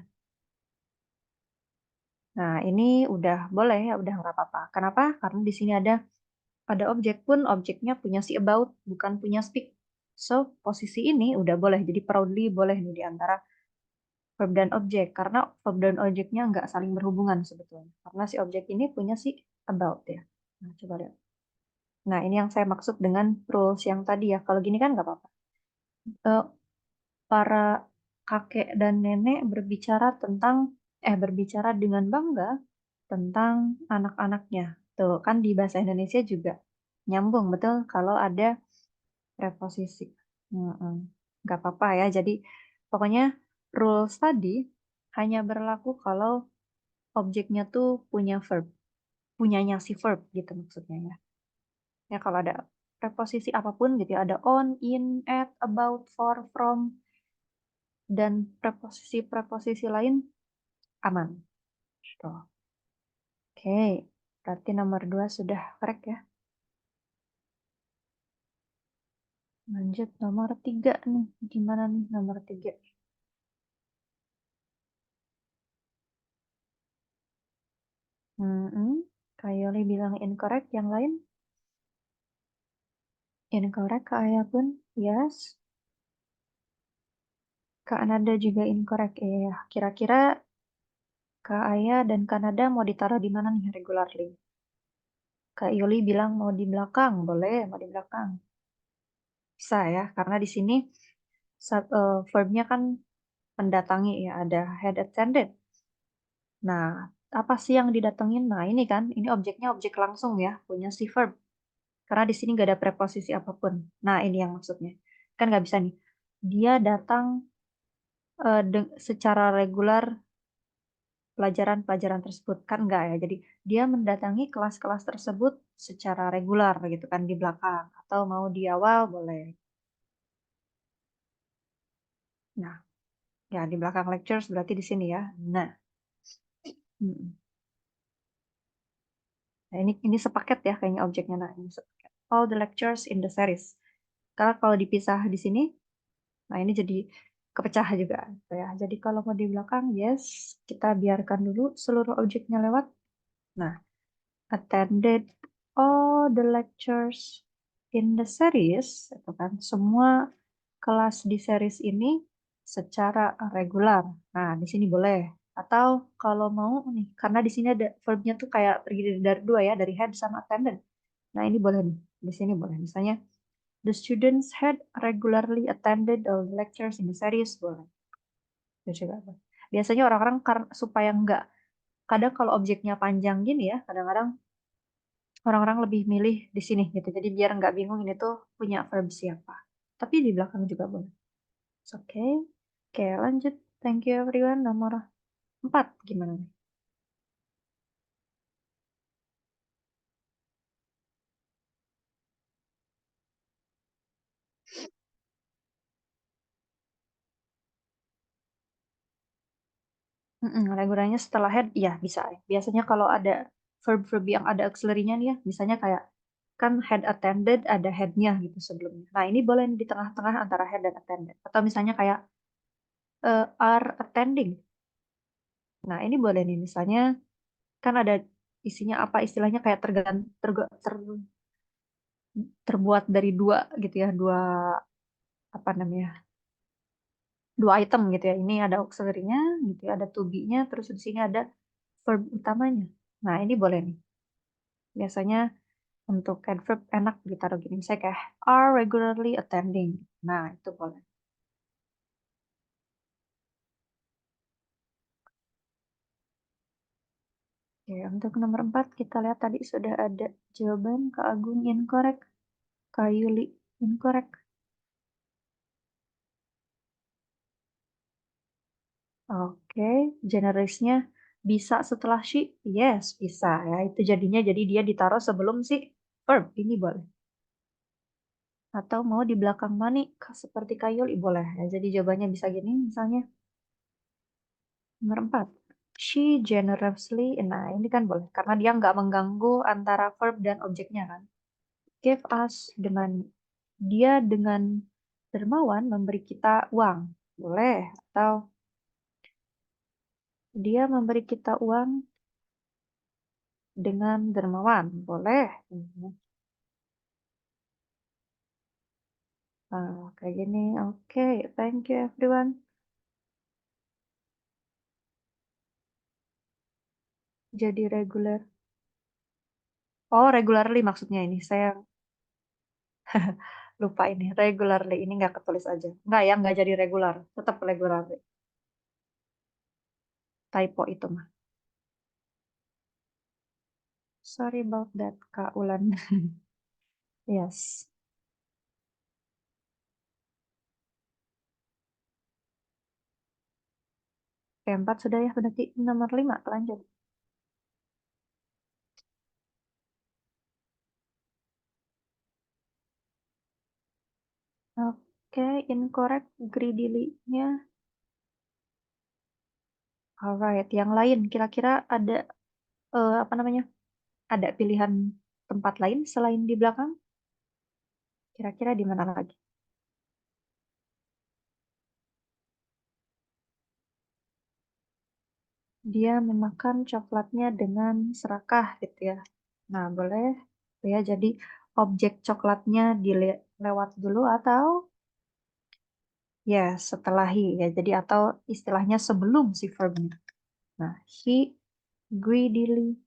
Nah, ini udah boleh ya, udah nggak apa-apa. Kenapa? Karena di sini ada objek pun, objeknya punya si about, bukan punya speak. So, posisi ini udah boleh. Jadi proudly boleh nih di antara verb dan objek. Karena verb dan objeknya nggak saling berhubungan sebetulnya. Karena si objek ini punya si about ya. Nah, coba lihat. Nah, ini yang saya maksud dengan rules yang tadi ya. Kalau gini kan nggak apa-apa. Eh, para kakek dan nenek berbicara dengan bangga tentang anak-anaknya. Tuh, kan di bahasa Indonesia juga nyambung, betul? Kalau ada preposisi. Mm-mm. Nggak apa-apa ya. Jadi, pokoknya rules tadi hanya berlaku kalau objeknya tuh punya verb. Punyanya si verb gitu maksudnya ya. Ya, kalau ada preposisi apapun gitu ya. Ada on, in, at, about, for, from, dan preposisi-preposisi lain aman. Tuh. Oke, berarti nomor 2 sudah correct ya. Lanjut nomor 3 nih. Gimana nih nomor 3? Kak Yoli bilang incorrect, yang lain? Incorrect, Kak Aya pun? Yes. Kak Nada juga incorrect. Ya, kira-kira Kak Aya dan Kak Nada mau ditaruh di mana nih regularly? Kak Yoli bilang mau di belakang, boleh, mau di belakang. Bisa ya, karena di sini verbnya kan mendatangi ya, ada had attended. Nah, apa sih yang didatengin? Nah, ini kan, ini objeknya objek langsung ya, punya si verb. Karena di sini nggak ada preposisi apapun. Nah, ini yang maksudnya. Kan nggak bisa nih. Dia datang secara regular pelajaran-pelajaran tersebut. Kan nggak ya. Jadi, dia mendatangi kelas-kelas tersebut secara regular gitu kan di belakang. Atau mau di awal, boleh. Nah, ya di belakang lectures berarti di sini ya. Nah, mm. Nah, ini sepaket ya kayaknya objeknya. Nah, ini sepaket. All the lectures in the series. Karena kalau dipisah di sini, nah ini jadi kepecah juga. Gitu ya. Jadi kalau mau di belakang, yes, kita biarkan dulu seluruh objeknya lewat. Nah, attended all the lectures in the series, itu kan semua kelas di series ini secara regular. Nah, di sini boleh. Atau kalau mau nih, karena di sini ada verbnya tuh kayak terdiri dari dua ya, dari had sama attended. Nah, ini boleh nih. Di sini boleh. Misalnya, the students had regularly attended all the lectures in the series. Boleh. Itu juga boleh. Biasanya orang-orang supaya nggak, kadang kalau objeknya panjang gini ya, kadang-kadang orang-orang lebih milih di sini gitu. Jadi biar nggak bingung ini tuh punya verb siapa. Tapi di belakang juga boleh. Oke. Oke, lanjut. Thank you everyone. Nomor 4 gimana nih? Regularnya setelah head, ya bisa ya. Biasanya kalau ada verb-verb yang ada auxiliary-nya nih ya, misalnya kayak kan had attended ada head-nya gitu sebelumnya. Nah, ini boleh nih di tengah-tengah antara head dan attended. Atau misalnya kayak are attending. Nah, ini boleh nih misalnya kan ada isinya apa istilahnya kayak terbuat dari dua gitu ya, dua apa namanya? Dua item gitu ya. Ini ada auxiliary-nya gitu ya, ada to be-nya, terus di sini ada verb utamanya. Nah, ini boleh nih. Biasanya untuk adverb enak ditaruh gini. Misalnya kayak are regularly attending. Nah, itu boleh. Oke, untuk nomor 4 kita lihat tadi sudah ada jawaban Kak Agung incorrect, Kak Yuli incorrect. Oke, generalisnya bisa setelah she? Yes, bisa ya. Itu jadinya jadi dia ditaruh sebelum si verb. Ini boleh. Atau mau di belakang money seperti Kak Yuli boleh ya. Jadi jawabannya bisa gini misalnya. Nomor 4. She generously, nah ini kan boleh. Karena dia nggak mengganggu antara verb dan objeknya kan. Give us the money. Dia dengan dermawan memberi kita uang. Boleh. Atau dia memberi kita uang dengan dermawan. Boleh. Nah, kayak gini. Oke, thank you everyone. Jadi regular. Oh, regularly maksudnya ini. Saya lupa ini. Regularly. Ini nggak ketulis aja. Nggak ya, nggak jadi regular. Tetap regular. Typo itu mah. Sorry about that, Kak Ulan. Yes. Keempat sudah ya, berarti nomor 5, lanjut. Oke, incorrect greedily-nya. Alright, yang lain kira-kira ada apa namanya? Ada pilihan tempat lain selain di belakang? Kira-kira di mana lagi? Dia memakan coklatnya dengan serakah gitu ya. Nah, boleh ya jadi objek coklatnya dilewat dulu atau ya setelah ya. Jadi atau istilahnya sebelum si verbnya. Nah, he greedily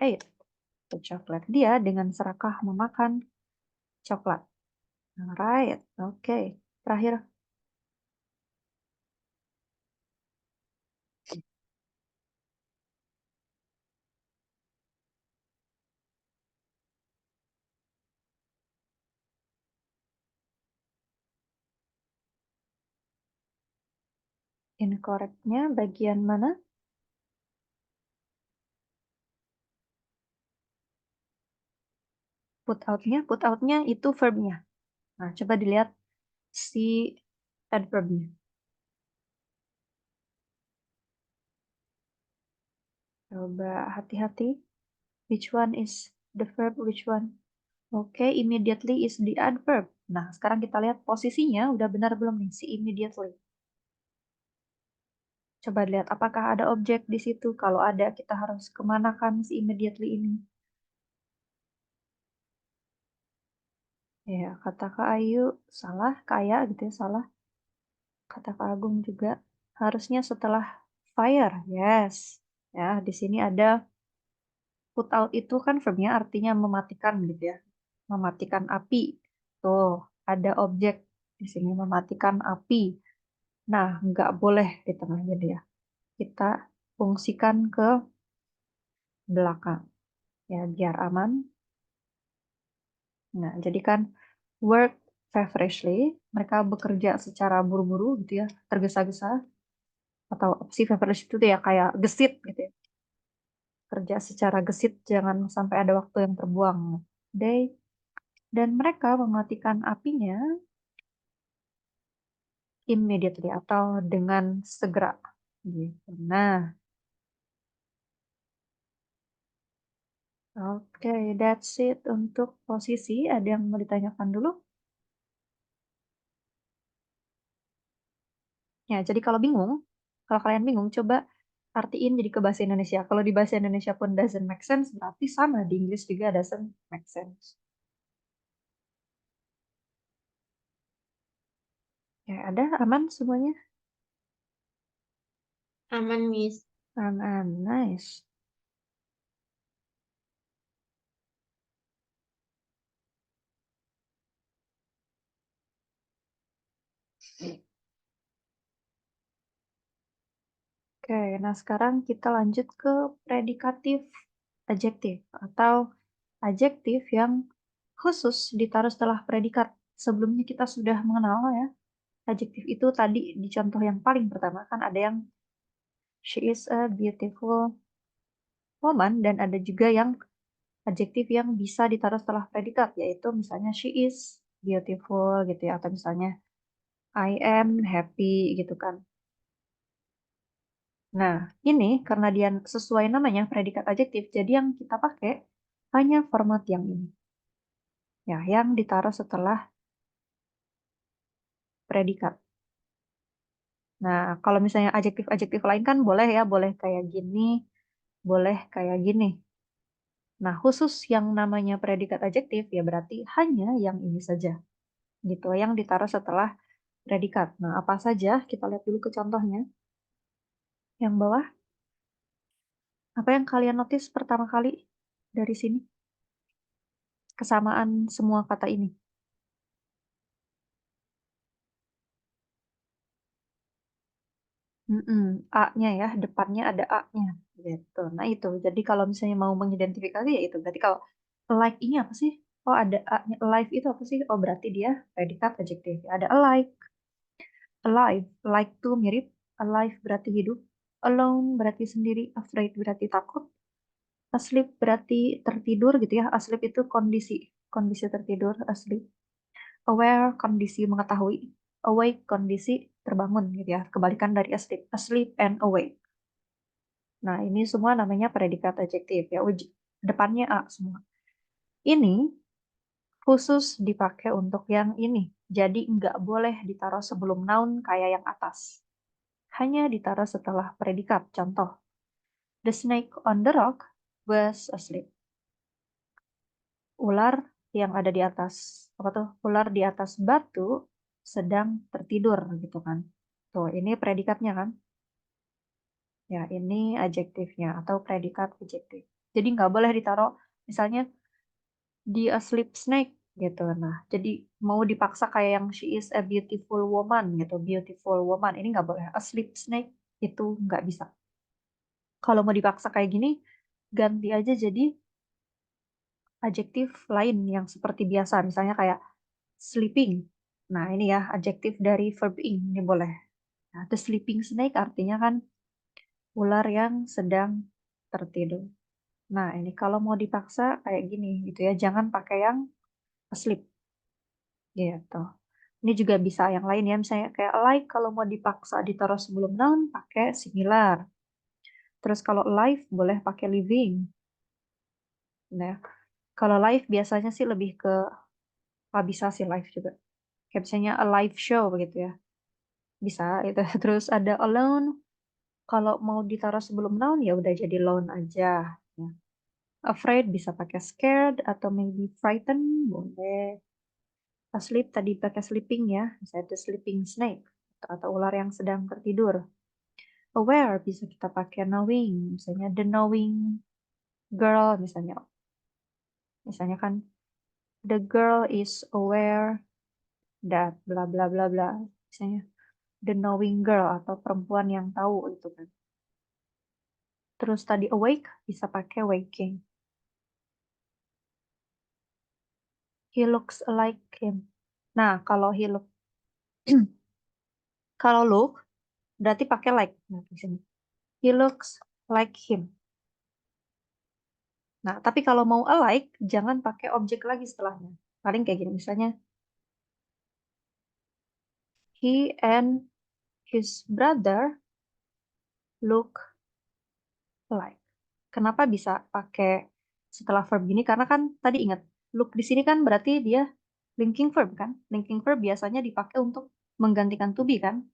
ate the chocolate. Dia dengan serakah memakan coklat. Right, oke. Terakhir, incorrectnya bagian mana? Put outnya itu verbnya. Nah, coba dilihat si adverbnya. Coba hati-hati. Which one is the verb? Which one? Oke, immediately is the adverb. Nah, sekarang kita lihat posisinya udah benar belum nih si immediately. Coba lihat apakah ada objek di situ. Kalau ada, kita harus kemana kan si immediately ini. Ya, kata Kak Ayu salah, kaya gitu ya, salah. Kata Kak Agung juga harusnya setelah fire. Yes. Ya, di sini ada put out itu kan verbnya artinya mematikan gitu ya. Mematikan api. Tuh, ada objek di sini mematikan api. Nah, nggak boleh di tengahnya dia. Kita fungsikan ke belakang. Ya, biar aman. Nah, jadi kan work feverishly, mereka bekerja secara buru-buru gitu ya, tergesa-gesa. Atau apa sih feverish itu tuh ya kayak gesit gitu ya. Kerja secara gesit, jangan sampai ada waktu yang terbuang. They dan mereka mematikan apinya immediately atau dengan segera. Gitu. Nah, oke, that's it untuk posisi. Ada yang mau ditanyakan dulu? Ya, jadi kalau kalian bingung, coba artiin jadi ke bahasa Indonesia. Kalau di bahasa Indonesia pun doesn't make sense, berarti sama di Inggris juga doesn't make sense. Ya, ada aman semuanya? Aman, Miss. Aman, nice. Oke, nah sekarang kita lanjut ke predikatif adjektif atau adjektif yang khusus ditaruh setelah predikat. Sebelumnya kita sudah mengenal ya, adjektif itu tadi di contoh yang paling pertama kan ada yang she is a beautiful woman dan ada juga yang adjektif yang bisa ditaruh setelah predikat yaitu misalnya she is beautiful gitu ya atau misalnya I am happy gitu kan. Nah, ini karena dia sesuai namanya predikat adjektif, jadi yang kita pakai hanya format yang ini. Ya, yang ditaruh setelah predikat. Nah, kalau misalnya adjektif-adjektif lain kan boleh ya, boleh kayak gini, boleh kayak gini. Nah, khusus yang namanya predikat adjektif ya berarti hanya yang ini saja. Gitu, yang ditaruh setelah predikat. Nah, apa saja? Kita lihat dulu ke contohnya. Yang bawah, apa yang kalian notice pertama kali dari sini? Kesamaan semua kata ini. A-nya ya, depannya ada A-nya gitu. Nah itu, jadi kalau misalnya mau mengidentifikasi ya itu. Berarti kalau like ini apa sih? Oh ada A-nya, alive itu apa sih? Oh berarti dia predikat adjektif. Ada alike, alive, like tuh mirip, alive berarti hidup, alone berarti sendiri, afraid berarti takut, asleep berarti tertidur gitu ya. Asleep itu kondisi, kondisi tertidur, asleep. Aware kondisi mengetahui, awake kondisi terbangun gitu ya. Kebalikan dari asleep, asleep and awake. Nah, ini semua namanya predikat adjektif ya. Depannya A semua. Ini khusus dipakai untuk yang ini. Jadi nggak boleh ditaruh sebelum noun kayak yang atas. Hanya ditaruh setelah predikat. Contoh, The snake on the rock was asleep. Ular yang ada di atas apa tuh? Ular di atas batu sedang tertidur gitu kan. Tuh, ini predikatnya kan? Ya, ini adjektifnya atau predikat adjektif. Jadi nggak boleh ditaruh misalnya di a sleep snake gitu. Nah, jadi mau dipaksa kayak yang she is a beautiful woman gitu, beautiful woman. Ini nggak boleh. A sleep snake itu nggak bisa. Kalau mau dipaksa kayak gini, ganti aja jadi adjektif lain yang seperti biasa. Misalnya kayak sleeping. Nah, ini ya adjektif dari verb ing. Ini boleh. Nah, the sleeping snake artinya kan ular yang sedang tertidur. Nah, ini kalau mau dipaksa kayak gini gitu ya. Jangan pakai yang asleep gitu. Ini juga bisa yang lain ya. Misalnya kayak like kalau mau dipaksa ditaruh sebelum noun pakai similar. Terus kalau live boleh pakai living. Nah, kalau live biasanya sih lebih ke bisa sih live juga. Kayak misalnya a live show begitu ya. Bisa itu. Terus ada alone. Kalau mau ditaruh sebelum noun ya udah jadi lone aja. Ya. Afraid bisa pakai scared atau maybe frightened boleh. Asleep tadi pakai sleeping ya, misalnya the sleeping snake atau ular yang sedang tertidur. Aware bisa kita pakai knowing, misalnya the knowing girl misalnya. Misalnya kan the girl is aware that bla bla bla bla. Misalnya the knowing girl atau perempuan yang tahu itu kan. Terus tadi awake bisa pakai waking. He looks like him. Nah, kalau he look kalau look berarti pakai like. Nah, di sini. He looks like him. Nah, tapi kalau mau alike, jangan pakai objek lagi setelahnya. Paling kayak gini, misalnya, he and his brother look alike. Kenapa bisa pakai setelah verb gini? Karena kan tadi ingat, look di sini kan berarti dia linking verb kan? Linking verb biasanya dipakai untuk menggantikan to be kan?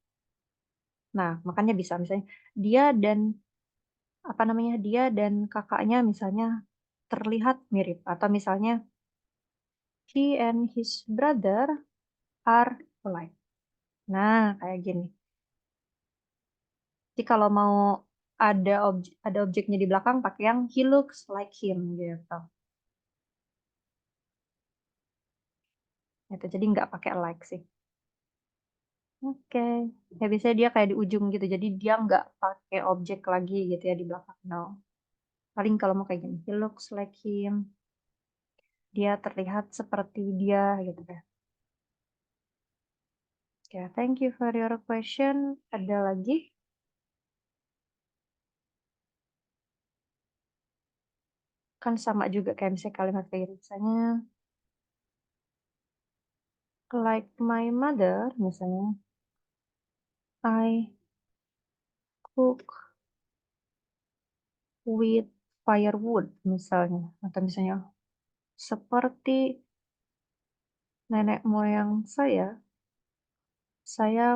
Nah, makanya bisa misalnya dia dan apa namanya? Dia dan kakaknya misalnya terlihat mirip atau misalnya he and his brother are alike. Nah, kayak gini. Jadi kalau mau ada objeknya di belakang pakai yang he looks like him gitu. Gitu. Jadi nggak pakai like sih. Oke. Ya biasanya dia kayak di ujung gitu. Jadi dia nggak pakai objek lagi gitu ya di belakang. No. Paling kalau mau kayak gini. He looks like him. Dia terlihat seperti dia gitu ya. Oke, thank you for your question. Ada lagi? Kan sama juga kayak misalnya kalimat kayak gini. Misalnya, like my mother, misalnya, I cook with firewood, misalnya. Atau misalnya, seperti nenek moyang saya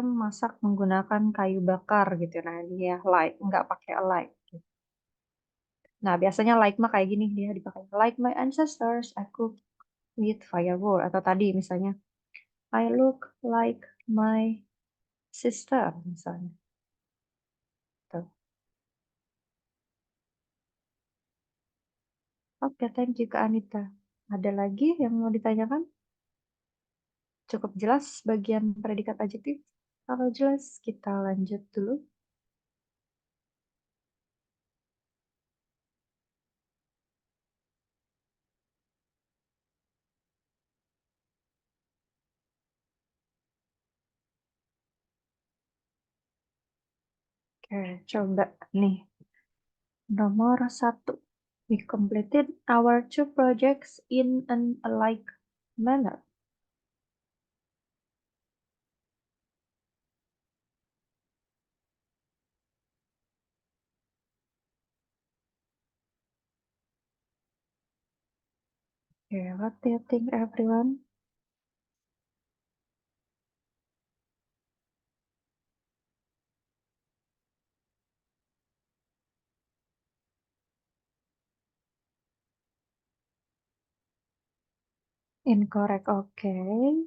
masak menggunakan kayu bakar gitu. Nah, ini ya like, nggak pakai like. Nah, biasanya like mah kayak gini dia dipakai. Like my ancestors, I cook with firewood. Atau tadi misalnya, I look like my sister, misalnya. Tuh. Oke, thank you Kak Anita. Ada lagi yang mau ditanyakan? Cukup jelas bagian predikat adjektif? Kalau jelas, kita lanjut dulu. Oke, coba nih. Nomor satu. We completed our two projects in an alike manner. Okay, what do you think, everyone? Incorrect, oke.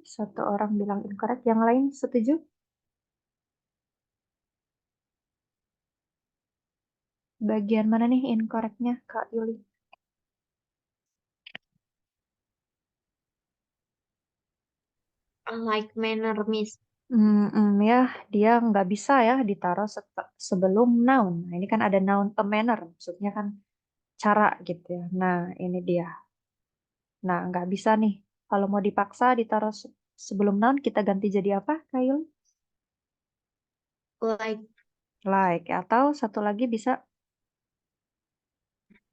Satu orang bilang incorrect, yang lain setuju? Bagian mana nih incorrectnya, Kak Yuli? Unlike manner, Miss. Ya, dia nggak bisa ya ditaruh sebelum noun. Nah, ini kan ada noun a manner, maksudnya kan cara gitu ya. Nah, ini dia. Nah, nggak bisa nih. Kalau mau dipaksa ditaruh sebelum noun, kita ganti jadi apa, Kak Yuli? Like Like. Atau satu lagi bisa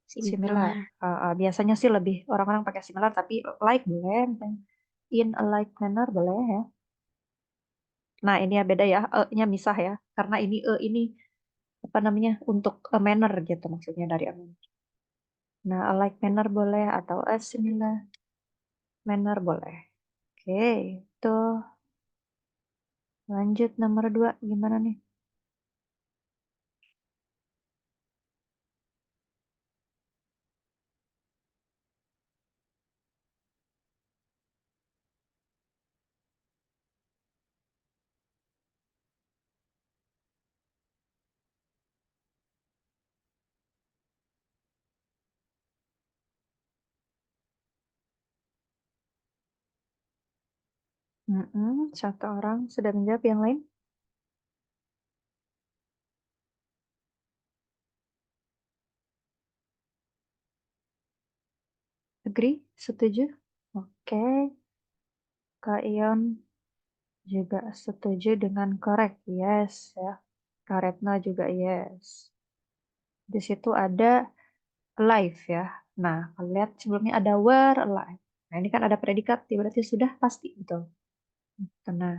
similar. similar. Biasanya sih lebih orang-orang pakai similar, tapi like boleh. Misalnya in a like manner boleh ya. Nah, ini ya beda ya, nya misah ya. Karena ini apa namanya untuk a manner gitu maksudnya dari a manner. Nah, a like manner boleh atau a similar manner boleh. Oke, itu lanjut nomor 2 gimana nih? Satu orang sudah menjawab, yang lain? Agree? Setuju? Oke, Kak Ion juga setuju dengan correct. Yes, ya. Kak Retno juga yes. Di situ ada alive ya. Nah, kalau lihat sebelumnya ada were alive. Nah, ini kan ada predikat, ya berarti sudah pasti betul. Nah,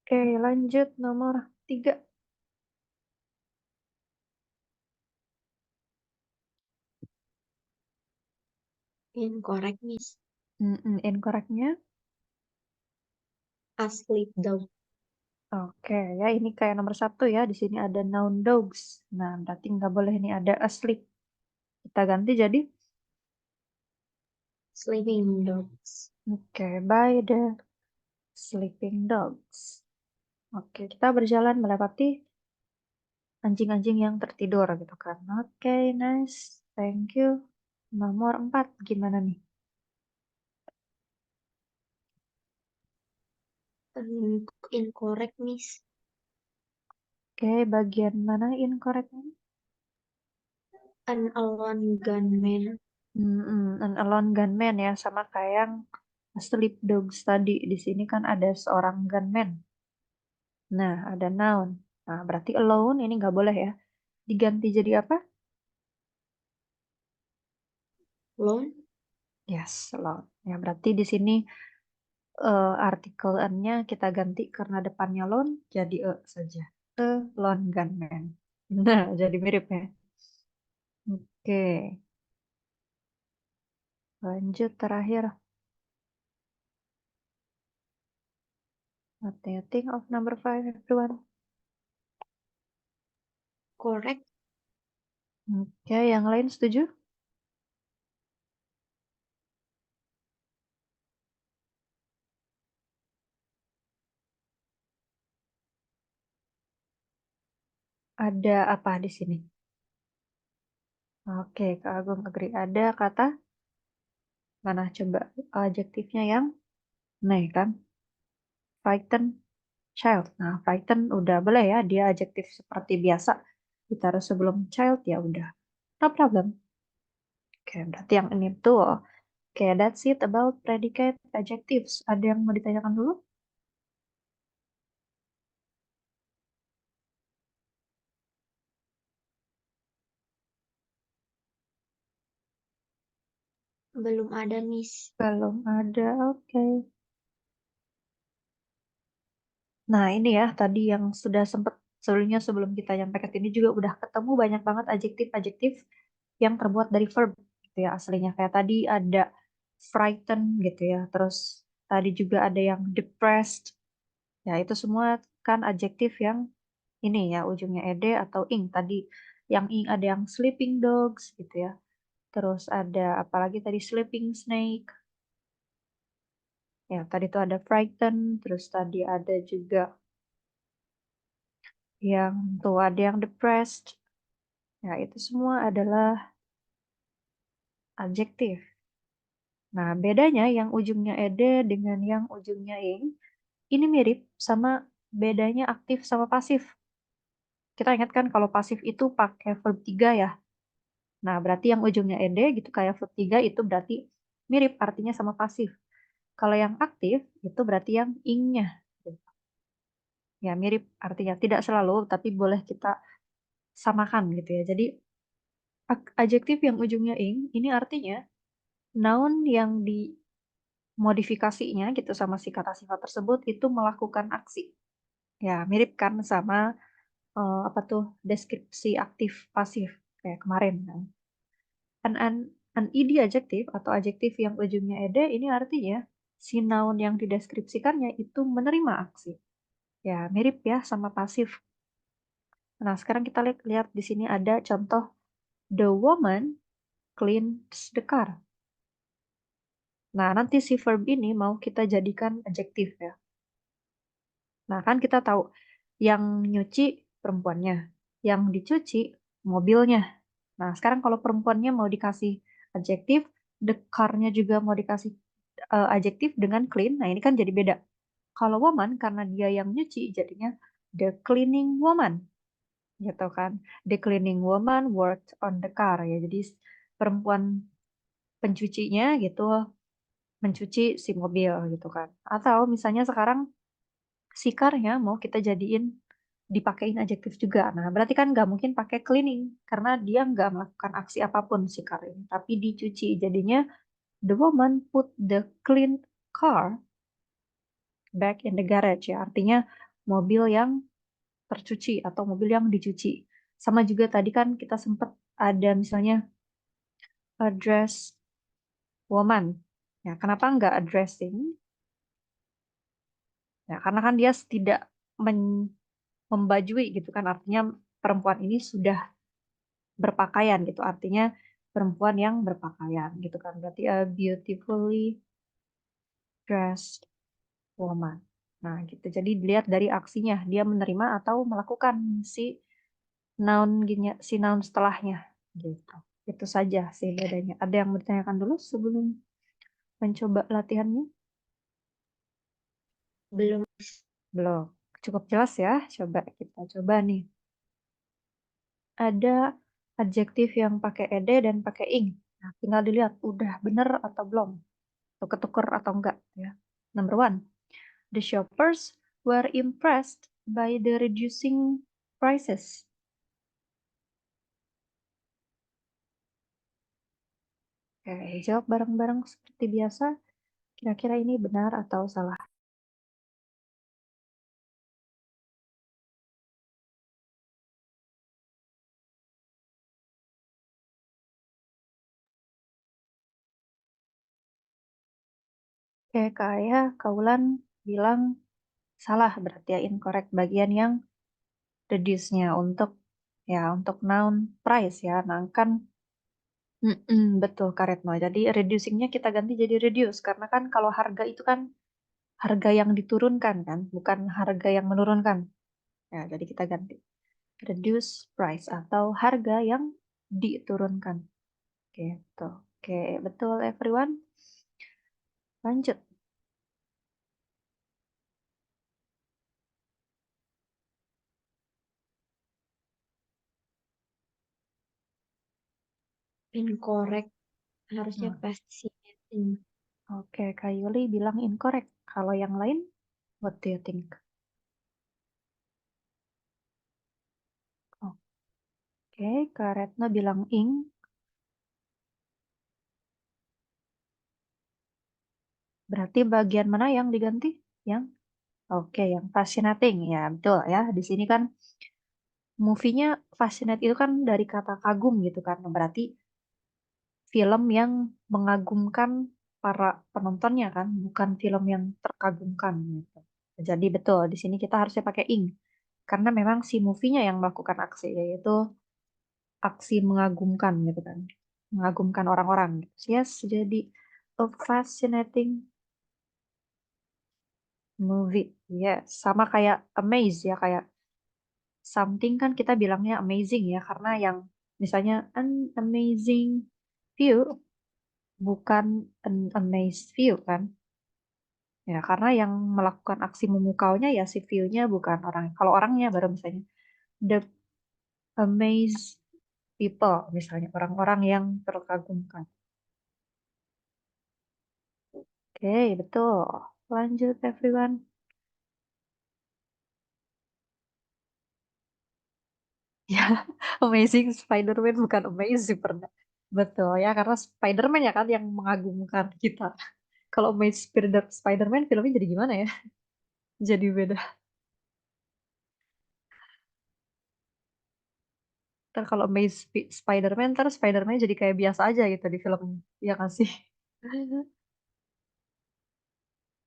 oke lanjut nomor 3. Incorrect, Miss. Incorrectnya. Asleep dog. Oke, ya ini kayak nomor 1 ya. Di sini ada noun dogs. Nah, berarti nggak boleh ini ada asleep. Kita ganti jadi, Sleeping dogs. oke, by the sleeping dogs. Oke, kita berjalan melewati anjing-anjing yang tertidur gitu kan. Oke, nice. Thank you. Nomor 4 gimana nih? Incorrect, Miss. Oke, bagian mana incorrectnya? An alone gunman. An alone gunman ya, sama kayak yang sleep dogs tadi. Di sini kan ada seorang gunman. Nah, ada noun. Nah, berarti alone ini nggak boleh ya. Diganti jadi apa? Lone. Yes, alone. Ya, berarti di sini artikel n-nya kita ganti karena depannya lone jadi saja. A lone gunman. Nah, jadi mirip ya. Oke, lanjut terakhir. What do you think of number 5, everyone? Correct. Oke, yang lain setuju? Ada apa di sini? Oke, Kak Agung agree. Ada kata mana coba adjektifnya yang nih kan? Frighten child. Nah, frighten udah boleh ya, dia adjektif seperti biasa. Ditaruh sebelum child ya udah. No problem. Oke, berarti yang ini tuh. Oke, that's it about predicate adjectives. Ada yang mau ditanyakan dulu? Belum ada, Miss. Belum ada, oke. Nah, ini ya tadi yang sudah sempat sebelumnya sebelum kita nyampe ke sini juga udah ketemu banyak banget adjektif-adjektif yang terbuat dari verb gitu ya aslinya. Kayak tadi ada frighten gitu ya. Terus tadi juga ada yang depressed. Ya, itu semua kan adjektif yang ini ya ujungnya ed atau ing. Tadi yang ing ada yang sleeping dogs gitu ya. Terus ada apalagi tadi sleeping snake. Ya, tadi tuh ada frightened, terus tadi ada juga yang tuh ada yang depressed. Ya, itu semua adalah adjektif. Nah, bedanya yang ujungnya ed dengan yang ujungnya ing, ini mirip sama bedanya aktif sama pasif. Kita ingat kan kalau pasif itu pakai verb 3 ya. Nah, berarti yang ujungnya ed gitu kayak verb 3 itu berarti mirip artinya sama pasif. Kalau yang aktif itu berarti yang ingnya. Ya, mirip artinya. Tidak selalu, tapi boleh kita samakan gitu ya. Jadi adjektif yang ujungnya ing ini artinya noun yang dimodifikasinya gitu sama si kata sifat tersebut itu melakukan aksi. Ya, mirip kan sama apa tuh deskripsi aktif pasif kayak kemarin kan. An ed adjektif atau adjektif yang ujungnya ed ini artinya si noun yang dideskripsikannya itu menerima aksi. Ya, mirip ya sama pasif. Nah, sekarang kita lihat di sini ada contoh the woman cleans the car. Nah, nanti si verb ini mau kita jadikan adjektif ya. Nah, kan kita tahu yang nyuci perempuannya, yang dicuci mobilnya. Nah, sekarang kalau perempuannya mau dikasih adjektif, the car-nya juga mau dikasih adjektif dengan clean. Nah, ini kan jadi beda. Kalau woman karena dia yang nyuci jadinya the cleaning woman gitu kan. The cleaning woman worked on the car ya. Jadi perempuan pencucinya gitu mencuci si mobil gitu kan. Atau misalnya sekarang si car-nya mau kita jadiin dipakein adjektif juga. Nah, berarti kan nggak mungkin pakai cleaning karena dia nggak melakukan aksi apapun si car ini, tapi dicuci. Jadinya the woman put the clean car back in the garage ya. Artinya mobil yang tercuci atau mobil yang dicuci. Sama juga tadi kan kita sempat ada misalnya address woman. Ya, kenapa nggak addressing? Ya, karena kan dia tidak membajui gitu kan. Artinya perempuan ini sudah berpakaian gitu. Artinya perempuan yang berpakaian gitu kan. Berarti a beautifully dressed woman. Nah, gitu. Jadi dilihat dari aksinya, dia menerima atau melakukan si noun si noun setelahnya gitu. Itu saja sih bedanya. Ada yang mau ditanyakan dulu sebelum mencoba latihannya? Belum. Belum. Cukup jelas ya. Coba kita coba nih. Ada adjektif yang pakai ed dan pakai ing. Nah, tinggal dilihat udah bener atau belum. Atau ketuker atau enggak ya. Number one, the shoppers were impressed by the reducing prices. Oke, jawab bareng-bareng seperti biasa. Kira-kira ini benar atau salah? Oke, Kak Ayah, Kak Wulan bilang salah, berarti ya incorrect bagian yang reduce-nya untuk noun price ya. Nah, kan betul Kak Retno. Jadi reducing-nya kita ganti jadi reduce karena kan kalau harga itu kan harga yang diturunkan kan, bukan harga yang menurunkan. Ya, jadi kita ganti reduce price atau harga yang diturunkan. Gitu. Oke, betul everyone. Lanjut. Incorrect. Harusnya Hmm. fascinating. Oke, Kak Yuli bilang incorrect. Kalau yang lain, what do you think? Oke, Kak Retno bilang ing. Berarti bagian mana yang diganti? Yang oke, yang fascinating. Ya, betul ya. Di sini kan movie-nya fascinate itu kan dari kata kagum gitu kan. Berarti film yang mengagumkan para penontonnya kan, bukan film yang terkagumkan gitu. Jadi betul, di sini kita harusnya pakai ing. Karena memang si movie-nya yang melakukan aksi, yaitu aksi mengagumkan gitu kan. Mengagumkan orang-orang. Yes, jadi a fascinating movie. Yes, sama kayak amaze ya, kayak something kan kita bilangnya amazing ya, karena yang misalnya an amazing view bukan an amazed view kan. Ya, karena yang melakukan aksi memukaunya ya si view-nya bukan orang. Kalau orangnya baru misalnya the amazed people, misalnya orang-orang yang terkagumkan. Oke, betul. Lanjut everyone. Ya, Amazing Spider-Man bukan Amazing pernah. Betul ya, karena Spider-Man ya kan yang mengagumkan kita. Kalau Amazing Spider-Man filmnya jadi gimana ya? Jadi beda. Ntar kalau Amazing Spider-Man, ntar Spider-Man jadi kayak biasa aja gitu di filmnya. Iya kan sih?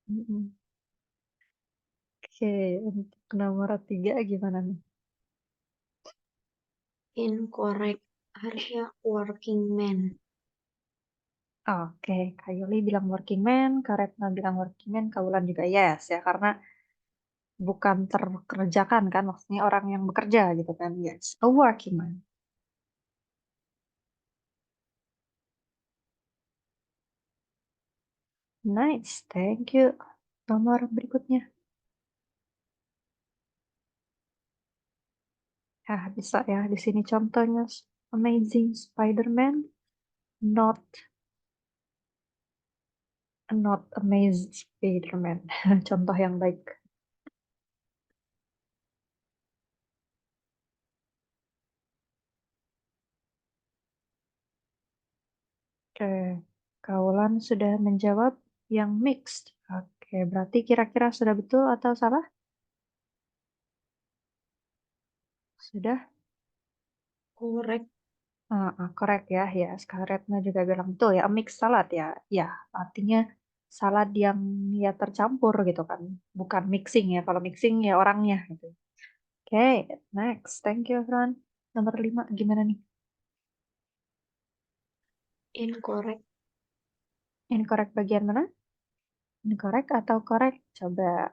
Mm-mm. Oke, untuk nomor 3 gimana nih? Incorrect. Harusnya working man. Oke, Kak Yuli bilang working man, Kak Retna bilang working man, Kak Wulan juga yes ya, karena bukan terkerjakan kan, maksudnya orang yang bekerja gitu kan, yes, a working man. Nice, thank you. Nomor berikutnya. Ah, bisa ya, di sini contohnya Amazing Spider-Man, not not Amazing Spider-Man. Contoh yang baik. Oke, Kaulan sudah menjawab yang mixed. Oke, berarti kira-kira sudah betul atau salah? Sudah? Correct. Correct ya, ya. Scarlettnya juga bilang betul ya, a mixed salad ya. Ya, artinya salad yang ya tercampur gitu kan. Bukan mixing ya, kalau mixing ya orangnya gitu. Oke, next. Thank you, Fran. Nomor 5 gimana nih? Incorrect. Incorrect bagian mana? Incorrect atau correct? Coba.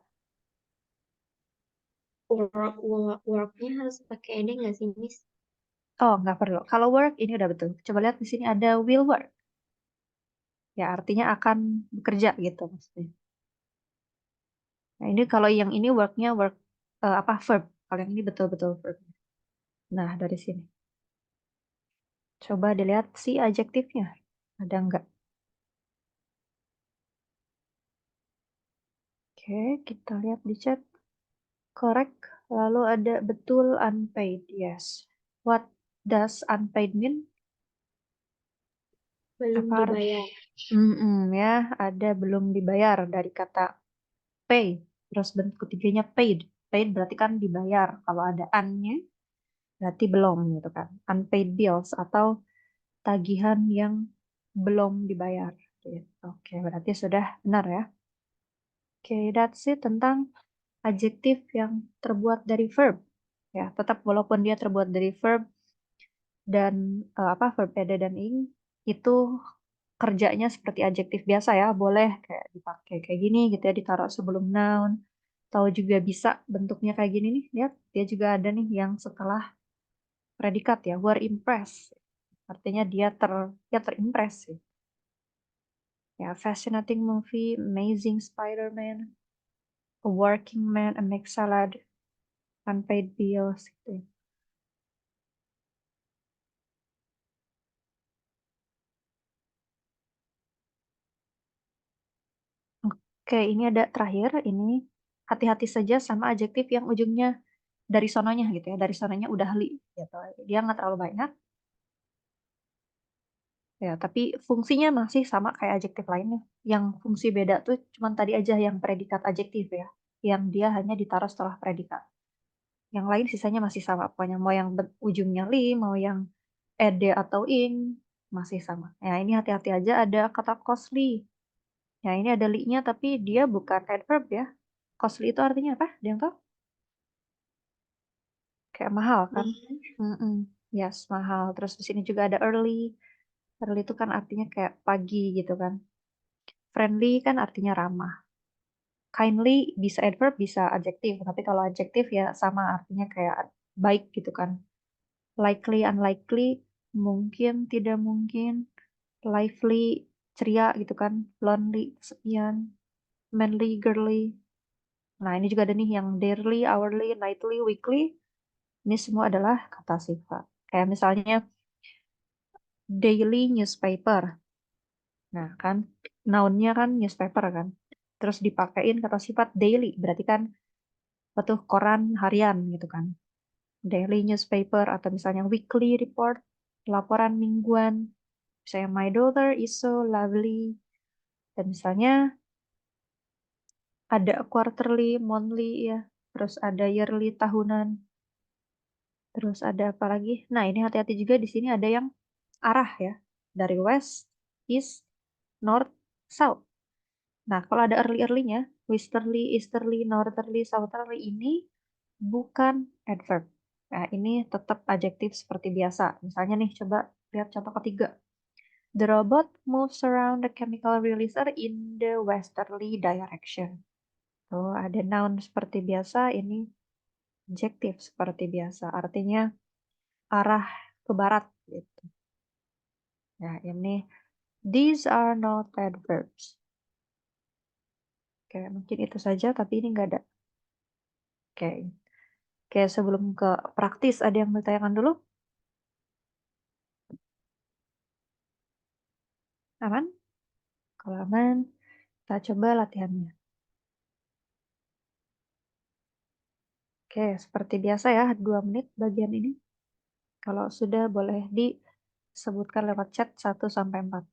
Worknya harus pakai ed nggak sih, Miss? Oh, nggak perlu. Kalau work, ini udah betul. Coba lihat di sini ada will work. Ya, artinya akan bekerja gitu maksudnya. Nah, ini kalau yang ini worknya work, apa, verb. Kalau yang ini betul-betul verb. Nah, dari sini. Coba dilihat si adjektifnya. Ada nggak? Oke, kita lihat di chat. Correct. Lalu ada betul unpaid. Yes. What does unpaid mean? Belum Apa? dibayar. Ya, ada belum dibayar dari kata pay. Terus bentuk ketiganya paid. Paid berarti kan dibayar. Kalau ada unnya berarti belum gitu kan. Unpaid bills atau tagihan yang belum dibayar. Gitu. Oke, berarti sudah benar ya. Oke, that's it tentang adjektif yang terbuat dari verb. Ya, tetap walaupun dia terbuat dari verb dan apa verb ed dan ing itu kerjanya seperti adjektif biasa ya, boleh kayak dipakai kayak gini gitu ya, ditaruh sebelum noun. Tahu juga bisa bentuknya kayak gini nih, lihat dia juga ada nih yang setelah predikat ya, were impressed. Artinya dia terimpress sih. Ya, fascinating movie, amazing Spider-Man, a working man, a mixed salad, unpaid bills gitu. Oke, ini ada terakhir. Ini hati-hati saja sama adjektif yang ujungnya dari sononya gitu ya. Dari sononya udah li gitu. Dia nggak terlalu banyak. Ya, tapi fungsinya masih sama kayak adjektif lainnya. Yang fungsi beda tuh cuman tadi aja yang predikat adjektif ya. Yang dia hanya ditaruh setelah predikat. Yang lain sisanya masih sama. Pokoknya mau yang ujungnya li, mau yang ed atau ing, masih sama. Ya, ini hati-hati aja ada kata costly. Ya, ini ada li-nya tapi dia bukan adverb ya. Costly itu artinya apa? Dia yang tahu? Kayak mahal kan? Mahal. Mm-mm. Yes, mahal. Terus di sini juga ada early. Early itu kan artinya kayak pagi gitu kan. Friendly kan artinya ramah. kindly bisa adverb, bisa adjektif. Tapi kalau adjektif ya sama artinya kayak baik gitu kan. Likely, unlikely, mungkin, tidak mungkin. Lively, ceria gitu kan. Lonely, kesepian. Manly, girly. Nah, ini juga ada nih yang daily, hourly, nightly, weekly. Ini semua adalah kata sifat. Kayak misalnya daily newspaper. Nah, kan noun-nya kan newspaper kan. Terus dipakein kata sifat daily, berarti kan apa tuh koran harian gitu kan. Daily newspaper atau misalnya weekly report, laporan mingguan. Misalnya my daughter is so lovely. Dan misalnya ada quarterly, monthly ya. Terus ada yearly tahunan. Terus ada apa lagi? Nah, ini hati-hati juga di sini ada yang arah ya. Dari west, east, north, south. Nah, kalau ada early-early-nya, westerly, easterly, northerly, southerly ini bukan adverb. Nah, ini tetap adjektif seperti biasa. Misalnya nih, coba lihat contoh ketiga. The robot moves around the chemical releaser in the westerly direction. Tuh, ada noun seperti biasa, ini adjektif seperti biasa. Artinya arah ke barat gitu. Nah, ini these are not adverbs. Oke, mungkin itu saja, tapi ini nggak ada. Oke, oke, sebelum ke praktis, ada yang mau ditanyakan dulu? Aman? Kalau aman, kita coba latihannya. Oke, seperti biasa ya, 2 menit bagian ini. Kalau sudah boleh disebutkan lewat chat 1 sampai 4.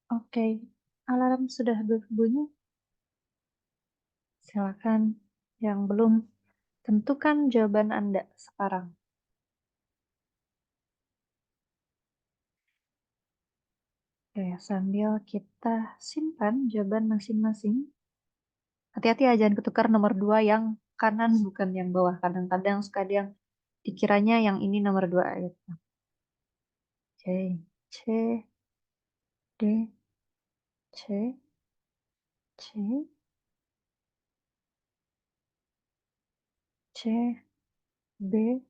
Oke, alarm sudah berbunyi. Silakan yang belum tentukan jawaban Anda sekarang. Oke, sambil kita simpan jawaban masing-masing. Hati-hati ya, jangan ketukar nomor 2 yang kanan bukan yang bawah. Kadang-kadang suka ada yang dikiranya yang ini nomor 2 gitu. Oke, C, D, C, C, C, B,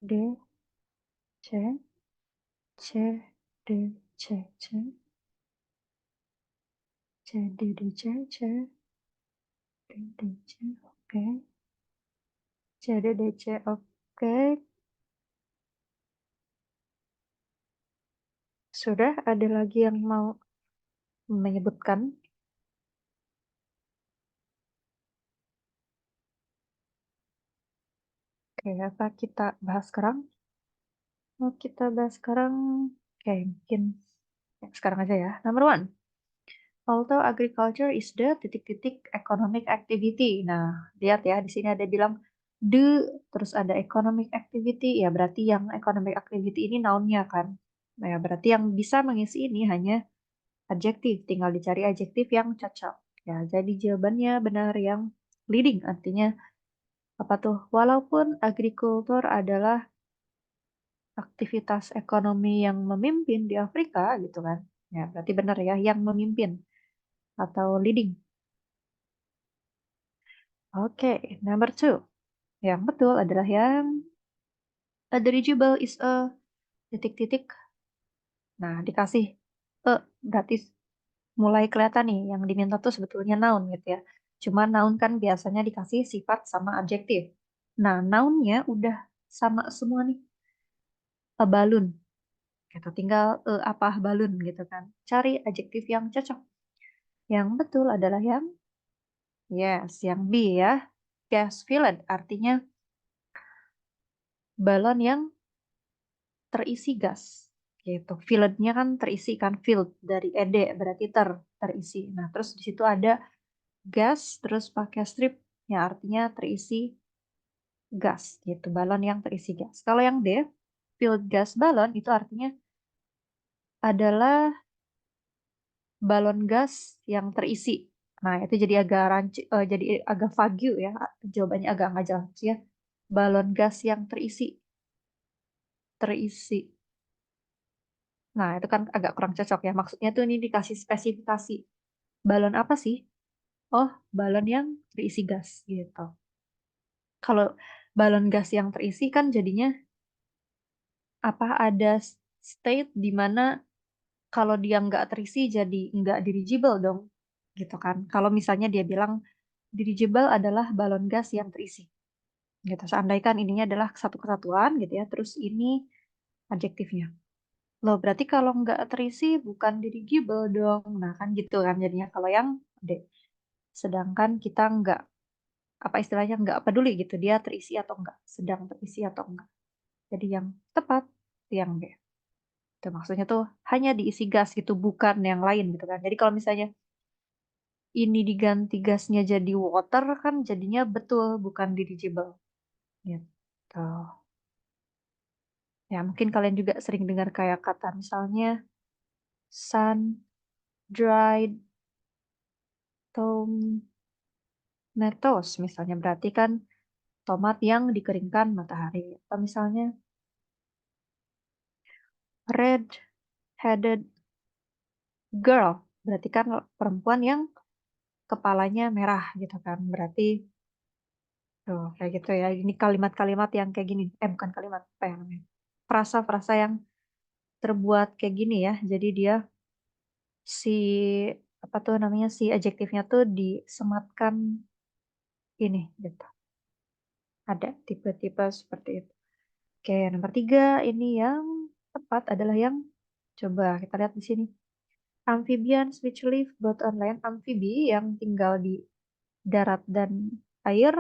D, C, C, D, C, C, C, D, D, C, C, D, D, C, oke. C, D, D, C, oke. Sudah, ada lagi yang mau menyebutkan. Oke, apa kita bahas sekarang? Mau kita bahas sekarang? Oke, mungkin ya, sekarang aja ya. Number one, although agriculture is the titik-titik economic activity. Nah, lihat ya, di sini ada bilang the, terus ada economic activity, ya berarti yang economic activity ini noun-nya kan. Nah, ya berarti yang bisa mengisi ini hanya adjektif, tinggal dicari adjektif yang cocok. Ya, jadi jawabannya benar yang leading, artinya apa tuh? Walaupun agrikultur adalah aktivitas ekonomi yang memimpin di Afrika gitu kan. Ya, berarti benar ya, yang memimpin atau leading. Oke, number two. Yang betul adalah yang a dirigible is a titik-titik. Nah, dikasih berarti mulai kelihatan nih yang diminta tuh sebetulnya noun gitu ya. Cuma noun kan biasanya dikasih sifat sama adjektif. Nah, nounnya udah sama semua nih. A balloon. Kita tinggal apa balloon gitu kan. Cari adjektif yang cocok. Yang betul adalah yang yes, yang B ya. Gas filled artinya balon yang terisi gas. Gitu. Filled-nya kan terisi kan filled dari ed berarti terisi. Nah, terus di situ ada gas terus pakai strip ya artinya terisi gas gitu. Balon yang terisi gas. Kalau yang D, filled gas balon itu artinya adalah balon gas yang terisi. Nah, itu jadi agak rancu, jadi agak vague ya. Jawabannya agak nggak jelas ya. Balon gas yang terisi. Terisi. Nah, itu kan agak kurang cocok ya. Maksudnya tuh ini dikasih spesifikasi. Balon apa sih? Oh, balon yang terisi gas gitu. Kalau balon gas yang terisi kan jadinya apa ada state di mana kalau dia nggak terisi jadi nggak dirigible dong. Gitu kan. Kalau misalnya dia bilang dirigible adalah balon gas yang terisi. Gitu. Seandainya ininya adalah satu kesatuan gitu ya. Terus ini adjektifnya. Loh, berarti kalau nggak terisi bukan dirigible dong. Nah, kan gitu kan jadinya kalau yang D. Sedangkan kita nggak, apa istilahnya, nggak peduli gitu. Dia terisi atau enggak. Sedang terisi atau enggak. Jadi yang tepat yang B. Itu maksudnya tuh hanya diisi gas gitu, bukan yang lain gitu kan. Jadi kalau misalnya ini diganti gasnya jadi water kan jadinya betul, bukan dirigible. Gitu. Ya, mungkin kalian juga sering dengar kayak kata misalnya sun dried tomatoes misalnya berarti kan tomat yang dikeringkan matahari. Atau misalnya red headed girl berarti kan perempuan yang kepalanya merah gitu kan. Berarti tuh kayak gitu ya. Ini kalimat-kalimat yang kayak gini. Bukan kalimat apa ya namanya? Frasa-frasa yang terbuat kayak gini ya. Jadi dia si apa tuh namanya si adjektifnya tuh disematkan ini gitu. Ada tipe-tipe seperti itu. Oke, nomor tiga ini yang tepat adalah yang coba kita lihat di sini. Amphibians which live both on land, amfibi yang tinggal di darat dan air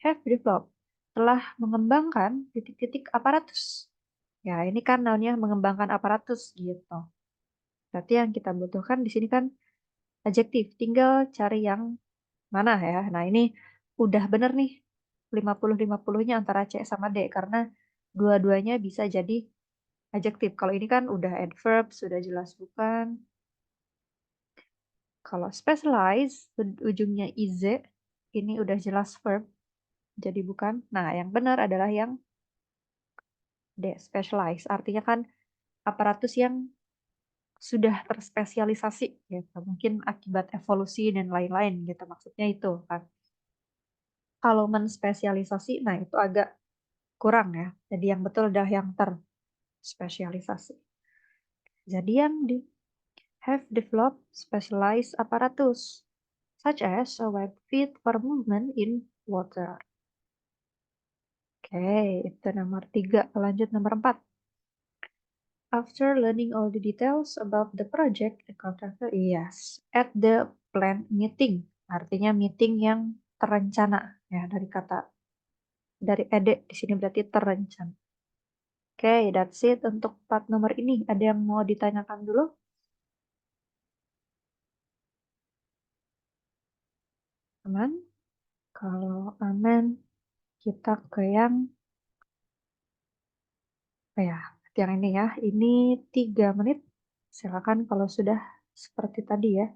have developed telah mengembangkan titik-titik aparatus. Ya, ini kan namanya mengembangkan aparatus gitu. Berarti yang kita butuhkan di sini kan adjektif. Tinggal cari yang mana ya. Nah, ini udah bener nih 50-50-nya antara C sama D karena dua-duanya bisa jadi adjektif. Kalau ini kan udah adverb, sudah jelas bukan. Kalau specialize, ujungnya iz, ini udah jelas verb, jadi bukan. Nah, yang benar adalah yang D, specialize. Artinya kan aparatus yang sudah terspesialisasi, gitu. Mungkin akibat evolusi dan lain-lain, gitu. Maksudnya itu kan. Kalau menspesialisasi, nah itu agak kurang ya. Jadi yang betul adalah yang terspesialisasi. Jadi yang di have developed specialized apparatus, such as a web fit for movement in water. Oke, itu nomor tiga. Lanjut nomor empat. After learning all the details about the project, the contractor, yes, at the planned meeting, artinya meeting yang terencana, ya dari kata dari ede di sini berarti terencana. Oke, that's it untuk part nomor ini. Ada yang mau ditanyakan dulu? Aman? Kalau aman, kita ke yang ya, yang ini ya. Ini 3 menit. Silakan kalau sudah seperti tadi ya.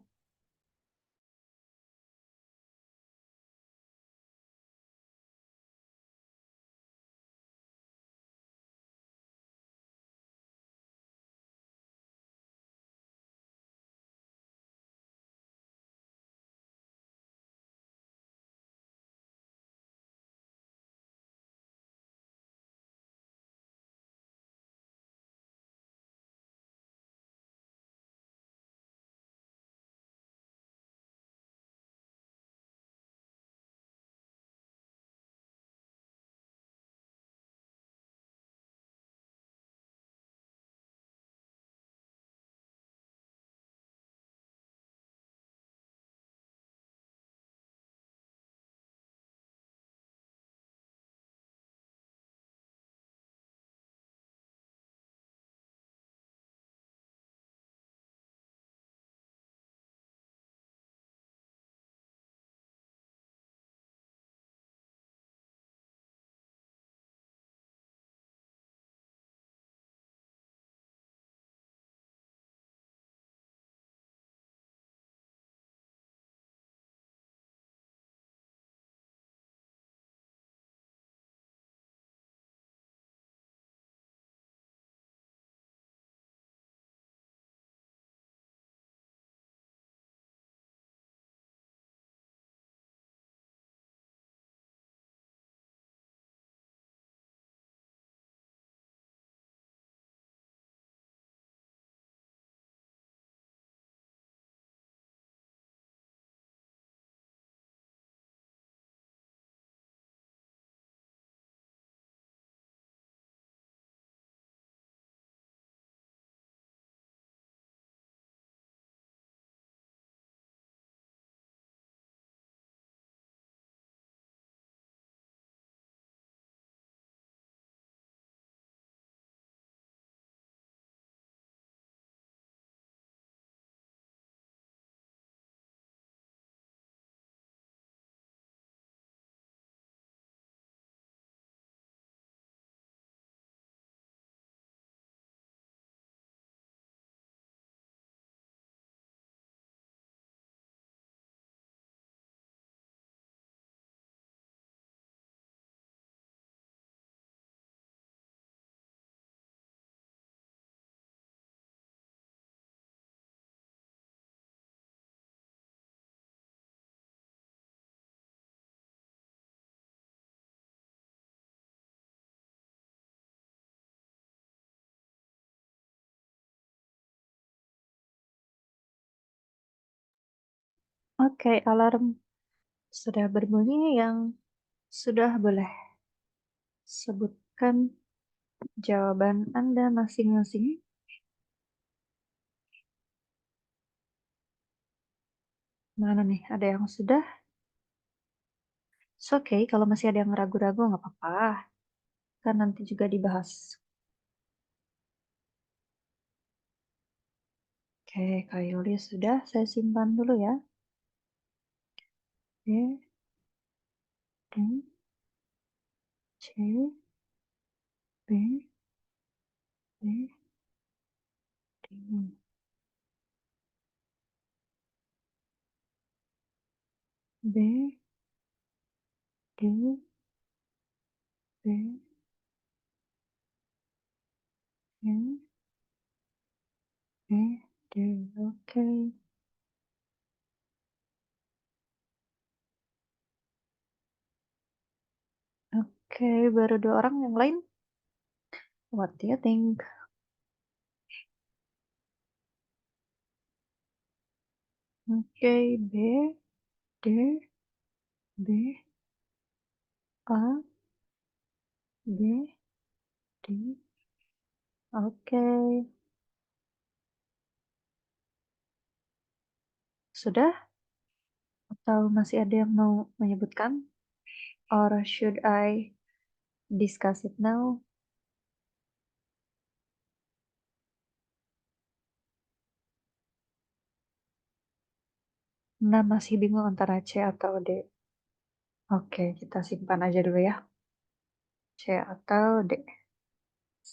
Oke, alarm sudah berbunyi. Yang sudah boleh sebutkan jawaban Anda masing-masing. Mana nih? Ada yang sudah? It's okay, kalau masih ada yang ragu-ragu nggak apa-apa. Kan nanti juga dibahas. Oke, Kak Yuli sudah. Saya simpan dulu ya. B, D, C, B, B, D, B, D, B, C, B, D. Oke. Oke, baru 2 orang yang lain. What do you think? Oke, B, D, B, A, B, D, Oke. Sudah? Atau masih ada yang mau menyebutkan? Or should I discuss it now? Nah, masih bingung antara C atau D. Oke, kita simpan aja dulu ya. C atau D.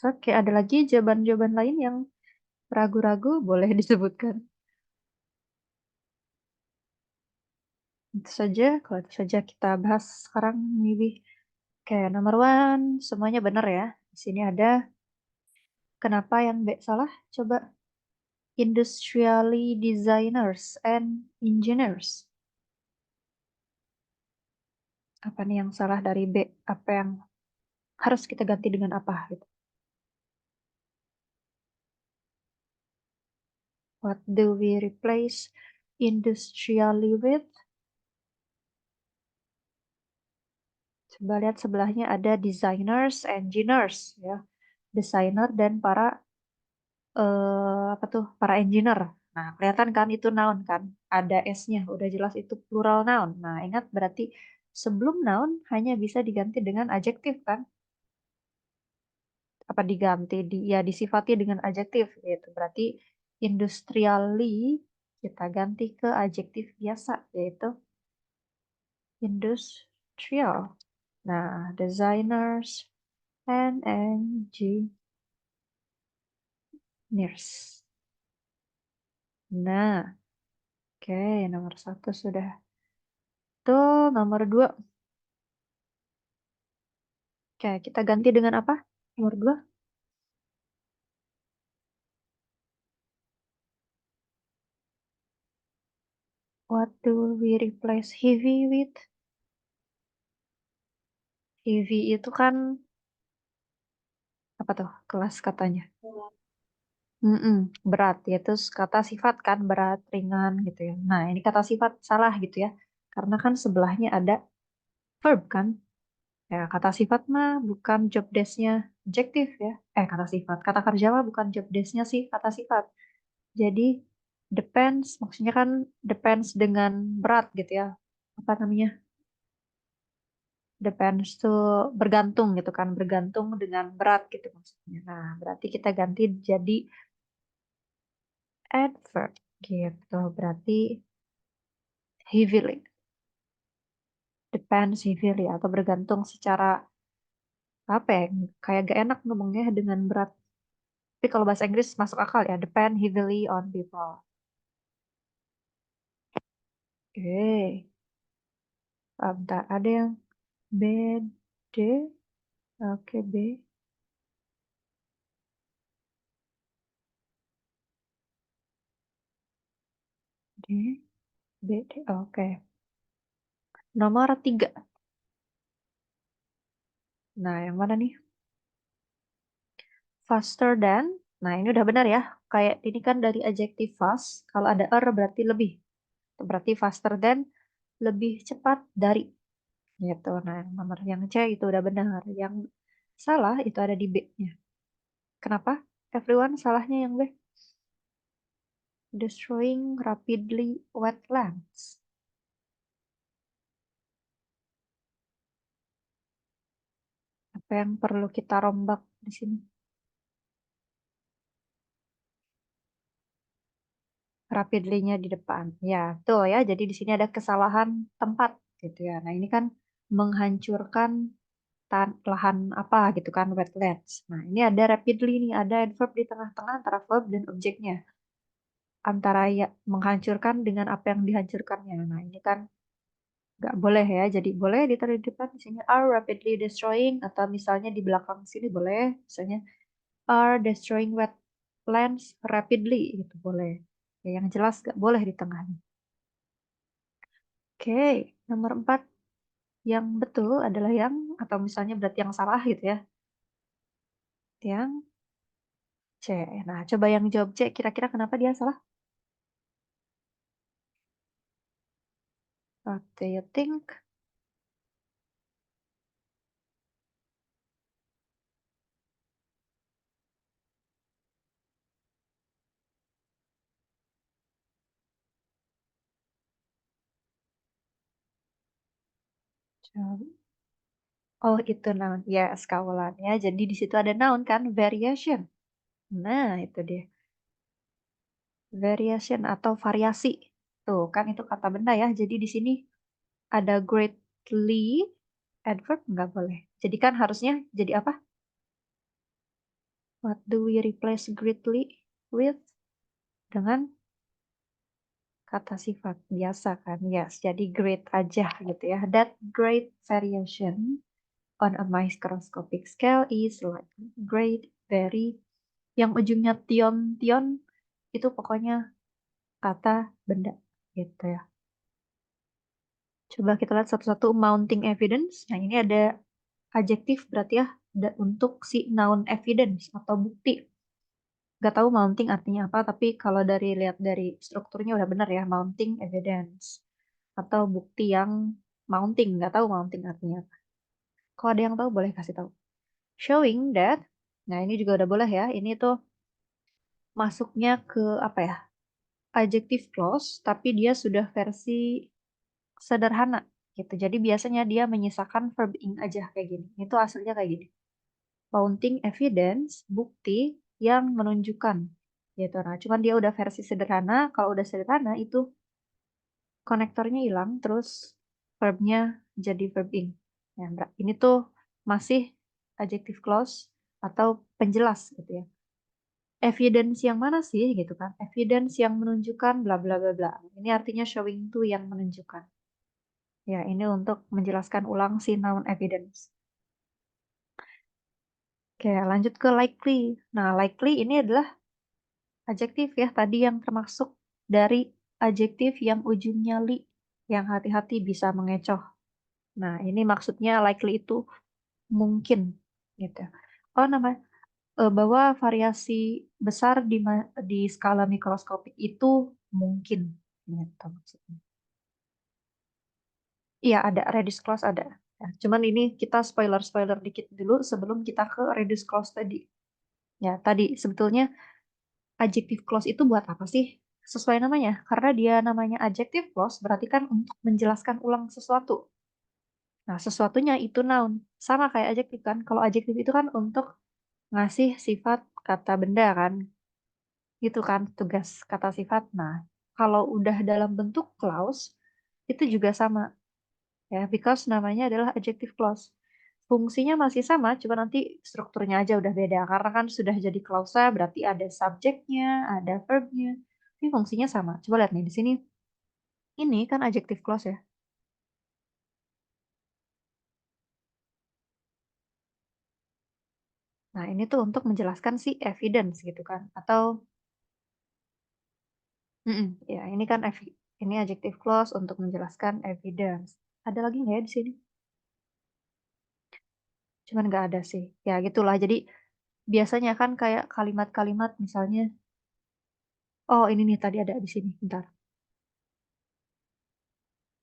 Oke, ada lagi jawaban-jawaban lain yang ragu-ragu? Boleh disebutkan. Itu saja, kalau itu saja kita bahas sekarang maybe. Oke, nomor one, semuanya benar ya. Di sini ada kenapa yang B salah? Coba. Industrially designers and engineers. Apa nih yang salah dari B? Apa yang harus kita ganti dengan apa gitu? What do we replace industrially with? Coba lihat sebelahnya ada designers, engineers ya. Desainer dan para apa tuh? Para engineer. Nah, kelihatan kan itu noun kan? Ada S-nya, udah jelas itu plural noun. Nah, ingat berarti sebelum noun hanya bisa diganti dengan adjektif kan? Apa diganti ya disifati dengan adjektif gitu. Berarti industrially kita ganti ke adjektif biasa yaitu industrial. Nah, designers and engineers. Nah, oke, nomor satu sudah. Tuh, nomor dua. Oke, kita ganti dengan apa? Nomor dua. What do we replace heavy with? Heavy itu kan apa tuh kelas katanya? Berat, yaitu kata sifat kan berat, ringan gitu ya. Nah, ini kata sifat salah gitu ya. Karena kan sebelahnya ada verb kan. Ya, kata sifat mah bukan job desk-nya adjektif ya. Kata sifat. Kata kerja mah bukan job desk-nya sih kata sifat. Jadi depends, maksudnya kan depends dengan berat gitu ya. Apa namanya? Depends tuh bergantung gitu kan. Bergantung dengan berat gitu maksudnya. Nah, berarti kita ganti jadi adverb gitu. Berarti heavily. Depends heavily atau bergantung secara apa ya? Kayak gak enak ngomongnya dengan berat. Tapi kalau bahasa Inggris masuk akal ya. Depend heavily on people. Oke. Bentar, ada yang B, D. Oke, B, D, B, D. Oke. Nomor tiga. Nah, yang mana nih? Faster than. Nah, ini udah benar ya. Kayak ini kan dari adjektif fast. Kalau ada er berarti lebih. Berarti faster than lebih cepat dari. Gitu. Nah, nomor yang C itu udah benar. Yang salah itu ada di B-nya. Kenapa? Everyone salahnya yang B. Destroying rapidly wetlands. Apa yang perlu kita rombak di sini? Rapidly-nya di depan. Ya, tuh ya. Jadi di sini ada kesalahan tempat gitu ya. Nah, ini kan menghancurkan lahan apa gitu kan, wetlands. Nah, ini ada rapidly nih, ada adverb di tengah-tengah antara verb dan objeknya. Antara ya menghancurkan dengan apa yang dihancurkannya. Nah, ini kan nggak boleh ya. Jadi boleh ditaruh di depan di sini are rapidly destroying atau misalnya di belakang sini boleh. Misalnya are destroying wetlands rapidly gitu boleh. Ya, yang jelas nggak boleh di tengahnya. Oke, nomor 4 yang betul adalah yang atau misalnya berarti yang salah gitu ya. Yang C. Nah, coba yang jawab C kira-kira kenapa dia salah? What do you think? Coba. Oh, itu noun. Yes, kawalan ya. Jadi di situ ada noun kan, variation. Nah, itu dia. Variation atau variasi. Tuh, kan itu kata benda ya. Jadi di sini ada greatly, adverb nggak boleh. Jadi kan harusnya jadi apa? What do we replace greatly with? Dengan kata sifat biasa kan. Yes, jadi great aja gitu ya. That great variation on a microscopic scale is like great, very, yang ujungnya tion-tion itu pokoknya kata benda gitu ya. Coba kita lihat satu-satu mounting evidence. Nah, ini ada adjektif berarti ya untuk si noun evidence atau bukti. Gak tahu mounting artinya apa, tapi kalau dari lihat dari strukturnya udah benar ya, mounting evidence atau bukti yang mounting. Gak tahu mounting artinya apa. Kalau ada yang tahu boleh kasih tahu. Showing that, nah ini juga udah boleh ya. Ini tuh masuknya ke apa ya? Adjective clause, tapi dia sudah versi sederhana gitu. Jadi biasanya dia menyisakan verb ing aja kayak gini. Itu aslinya kayak gini. Mounting evidence, bukti yang menunjukkan gitu. Nah, cuman dia udah versi sederhana. Kalau udah sederhana itu konektornya hilang, terus verbnya jadi verb ing. Ya, ini tuh masih adjective clause atau penjelas gitu ya. Evidence yang mana sih gitu kan? Evidence yang menunjukkan bla bla bla bla. Ini artinya showing to yang menunjukkan. Ya, ini untuk menjelaskan ulang si noun evidence. Oke, lanjut ke likely. Nah, likely ini adalah adjektif ya, tadi yang termasuk dari adjektif yang ujungnya li, yang hati-hati bisa mengecoh. Nah, ini maksudnya likely itu mungkin gitu. Oh, bahwa variasi besar di skala mikroskopik itu mungkin gitu maksudnya. Iya, ada reduced clause ada. Ya, cuman ini kita spoiler-spoiler dikit dulu sebelum kita ke reduced clause tadi. Ya, tadi sebetulnya adjective clause itu buat apa sih? Sesuai namanya, karena dia namanya adjective clause berarti kan untuk menjelaskan ulang sesuatu. Nah, sesuatunya itu noun. Sama kayak adjective kan. Kalau adjective itu kan untuk ngasih sifat kata benda kan. Gitu kan tugas kata sifat. Nah, kalau udah dalam bentuk clause itu juga sama ya, because namanya adalah adjective clause. Fungsinya masih sama, cuma nanti strukturnya aja udah beda. Karena kan sudah jadi klausa, berarti ada subjeknya, ada verbnya. Tapi fungsinya sama. Coba lihat nih di sini. Ini kan adjective clause ya. Nah, ini tuh untuk menjelaskan si evidence gitu kan. Atau, ya ini kan ini adjective clause untuk menjelaskan evidence. Ada lagi nggak ya di sini? Cuman nggak ada sih. Ya gitulah. Jadi biasanya kan kayak kalimat-kalimat misalnya, oh ini nih tadi ada di sini. Bentar.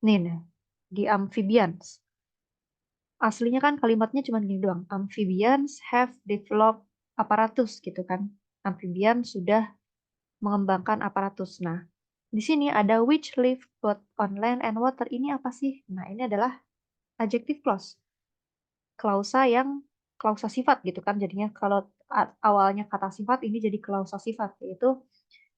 Nih, nih. Di amphibians. Aslinya kan kalimatnya cuma gini doang. Amphibians have developed apparatus gitu kan. Amphibian sudah mengembangkan aparatus. Nah, di sini ada which live both on land and water. Ini apa sih? Nah, ini adalah adjective clause. Klausa yang klausa sifat gitu kan. Jadinya kalau awalnya kata sifat ini jadi klausa sifat, yaitu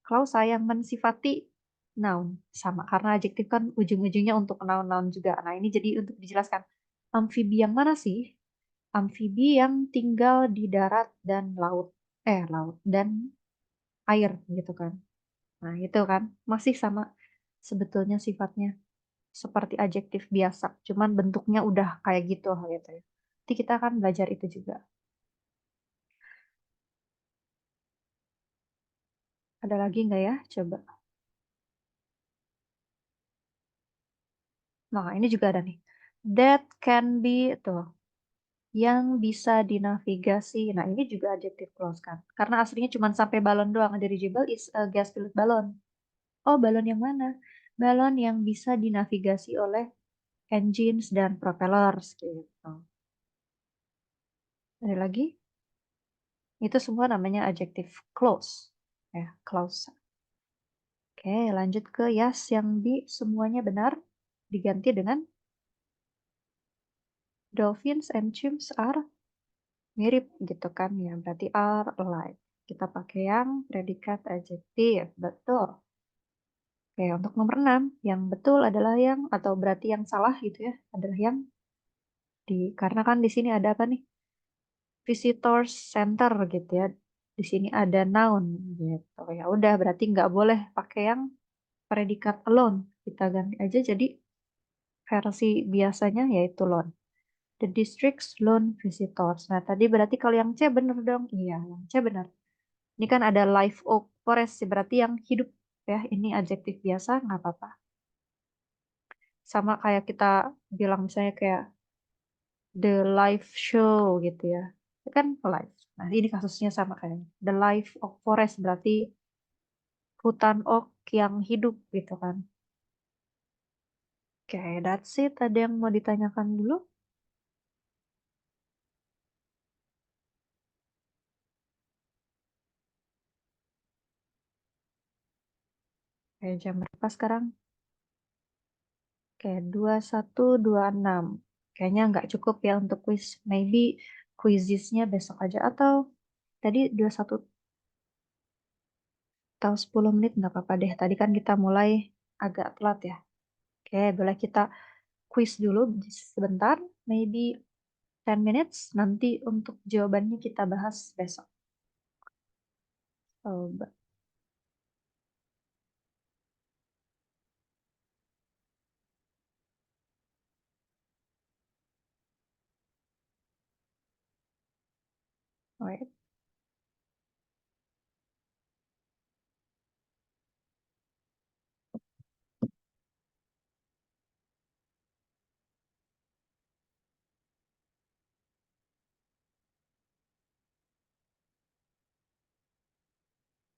klausa yang mensifati noun. Sama karena adjektif kan ujung-ujungnya untuk noun-noun juga. Nah, ini jadi untuk dijelaskan. Amfibi yang mana sih? Amfibi yang tinggal di darat dan laut. Laut dan air gitu kan. Nah, itu kan masih sama sebetulnya sifatnya seperti adjektif biasa, cuman bentuknya udah kayak gitu gitu ya. Nanti kita akan belajar itu juga. Ada lagi nggak ya? Coba. Nah, ini juga ada nih. That can be tuh yang bisa dinavigasi. Nah, ini juga adjective clause kan. Karena aslinya cuma sampai balon doang. Dirigible is a gas-filled balloon. Oh, balon yang mana? Balon yang bisa dinavigasi oleh engines dan propellers gitu. Ada lagi? Itu semua namanya adjective clause. Ya, clause. Oke, lanjut ke yes yang B semuanya benar diganti dengan Dolphins and chimps are mirip gitu kan ya, berarti are alike. Kita pakai yang predikat adjektif, betul. Oke, untuk nomor 6, yang betul adalah yang atau berarti yang salah gitu ya, adalah yang karena kan di sini ada apa nih? Visitors center gitu ya. Di sini ada noun gitu. Ya udah berarti nggak boleh pakai yang predikat alone. Kita ganti aja jadi versi biasanya yaitu lone. The district's lone visitors. Nah, tadi berarti kalau yang C bener dong. Iya, yang C benar. Ini kan ada live oak forest, berarti yang hidup ya. Ini adjektif biasa, nggak apa-apa. Sama kayak kita bilang misalnya kayak the live show gitu ya. Itu kan live. Nah, ini kasusnya sama kayak the live oak forest berarti hutan oak yang hidup gitu kan. Oke, that's it. Ada yang mau ditanyakan dulu? Kayak jam berapa sekarang? Oke, 21.26. Kayaknya nggak cukup ya untuk quiz. Maybe quizisnya besok aja atau tadi 21 atau 10 menit nggak apa-apa deh. Tadi kan kita mulai agak telat ya. Oke, boleh kita quiz dulu sebentar. Maybe 10 minutes. Nanti untuk jawabannya kita bahas besok. Coba. Wait.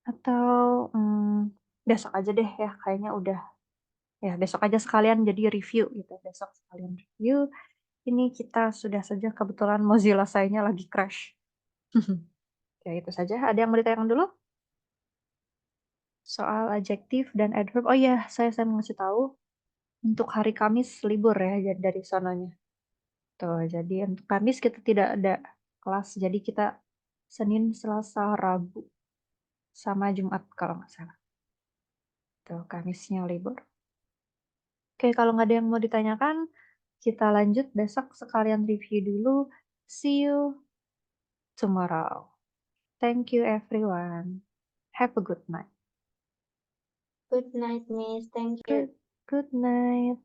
Atau besok aja deh ya. Kayaknya udah. Ya, besok aja sekalian jadi review gitu. Besok sekalian review. Ini kita sudah saja kebetulan Mozilla saya lagi crash. Ya, itu saja. Ada yang mau ditanyakan dulu? Soal adjektif dan adverb. Oh iya, saya mau ngasih tahu. Untuk hari Kamis libur ya dari sononya. Tuh, jadi untuk Kamis kita tidak ada kelas. Jadi kita Senin, Selasa, Rabu, sama Jumat kalau nggak salah. Tuh, Kamisnya libur. Oke, kalau nggak ada yang mau ditanyakan, kita lanjut besok sekalian review dulu. See you tomorrow. Thank you everyone. Have a good night. Good night, Miss. Thank you. Good night.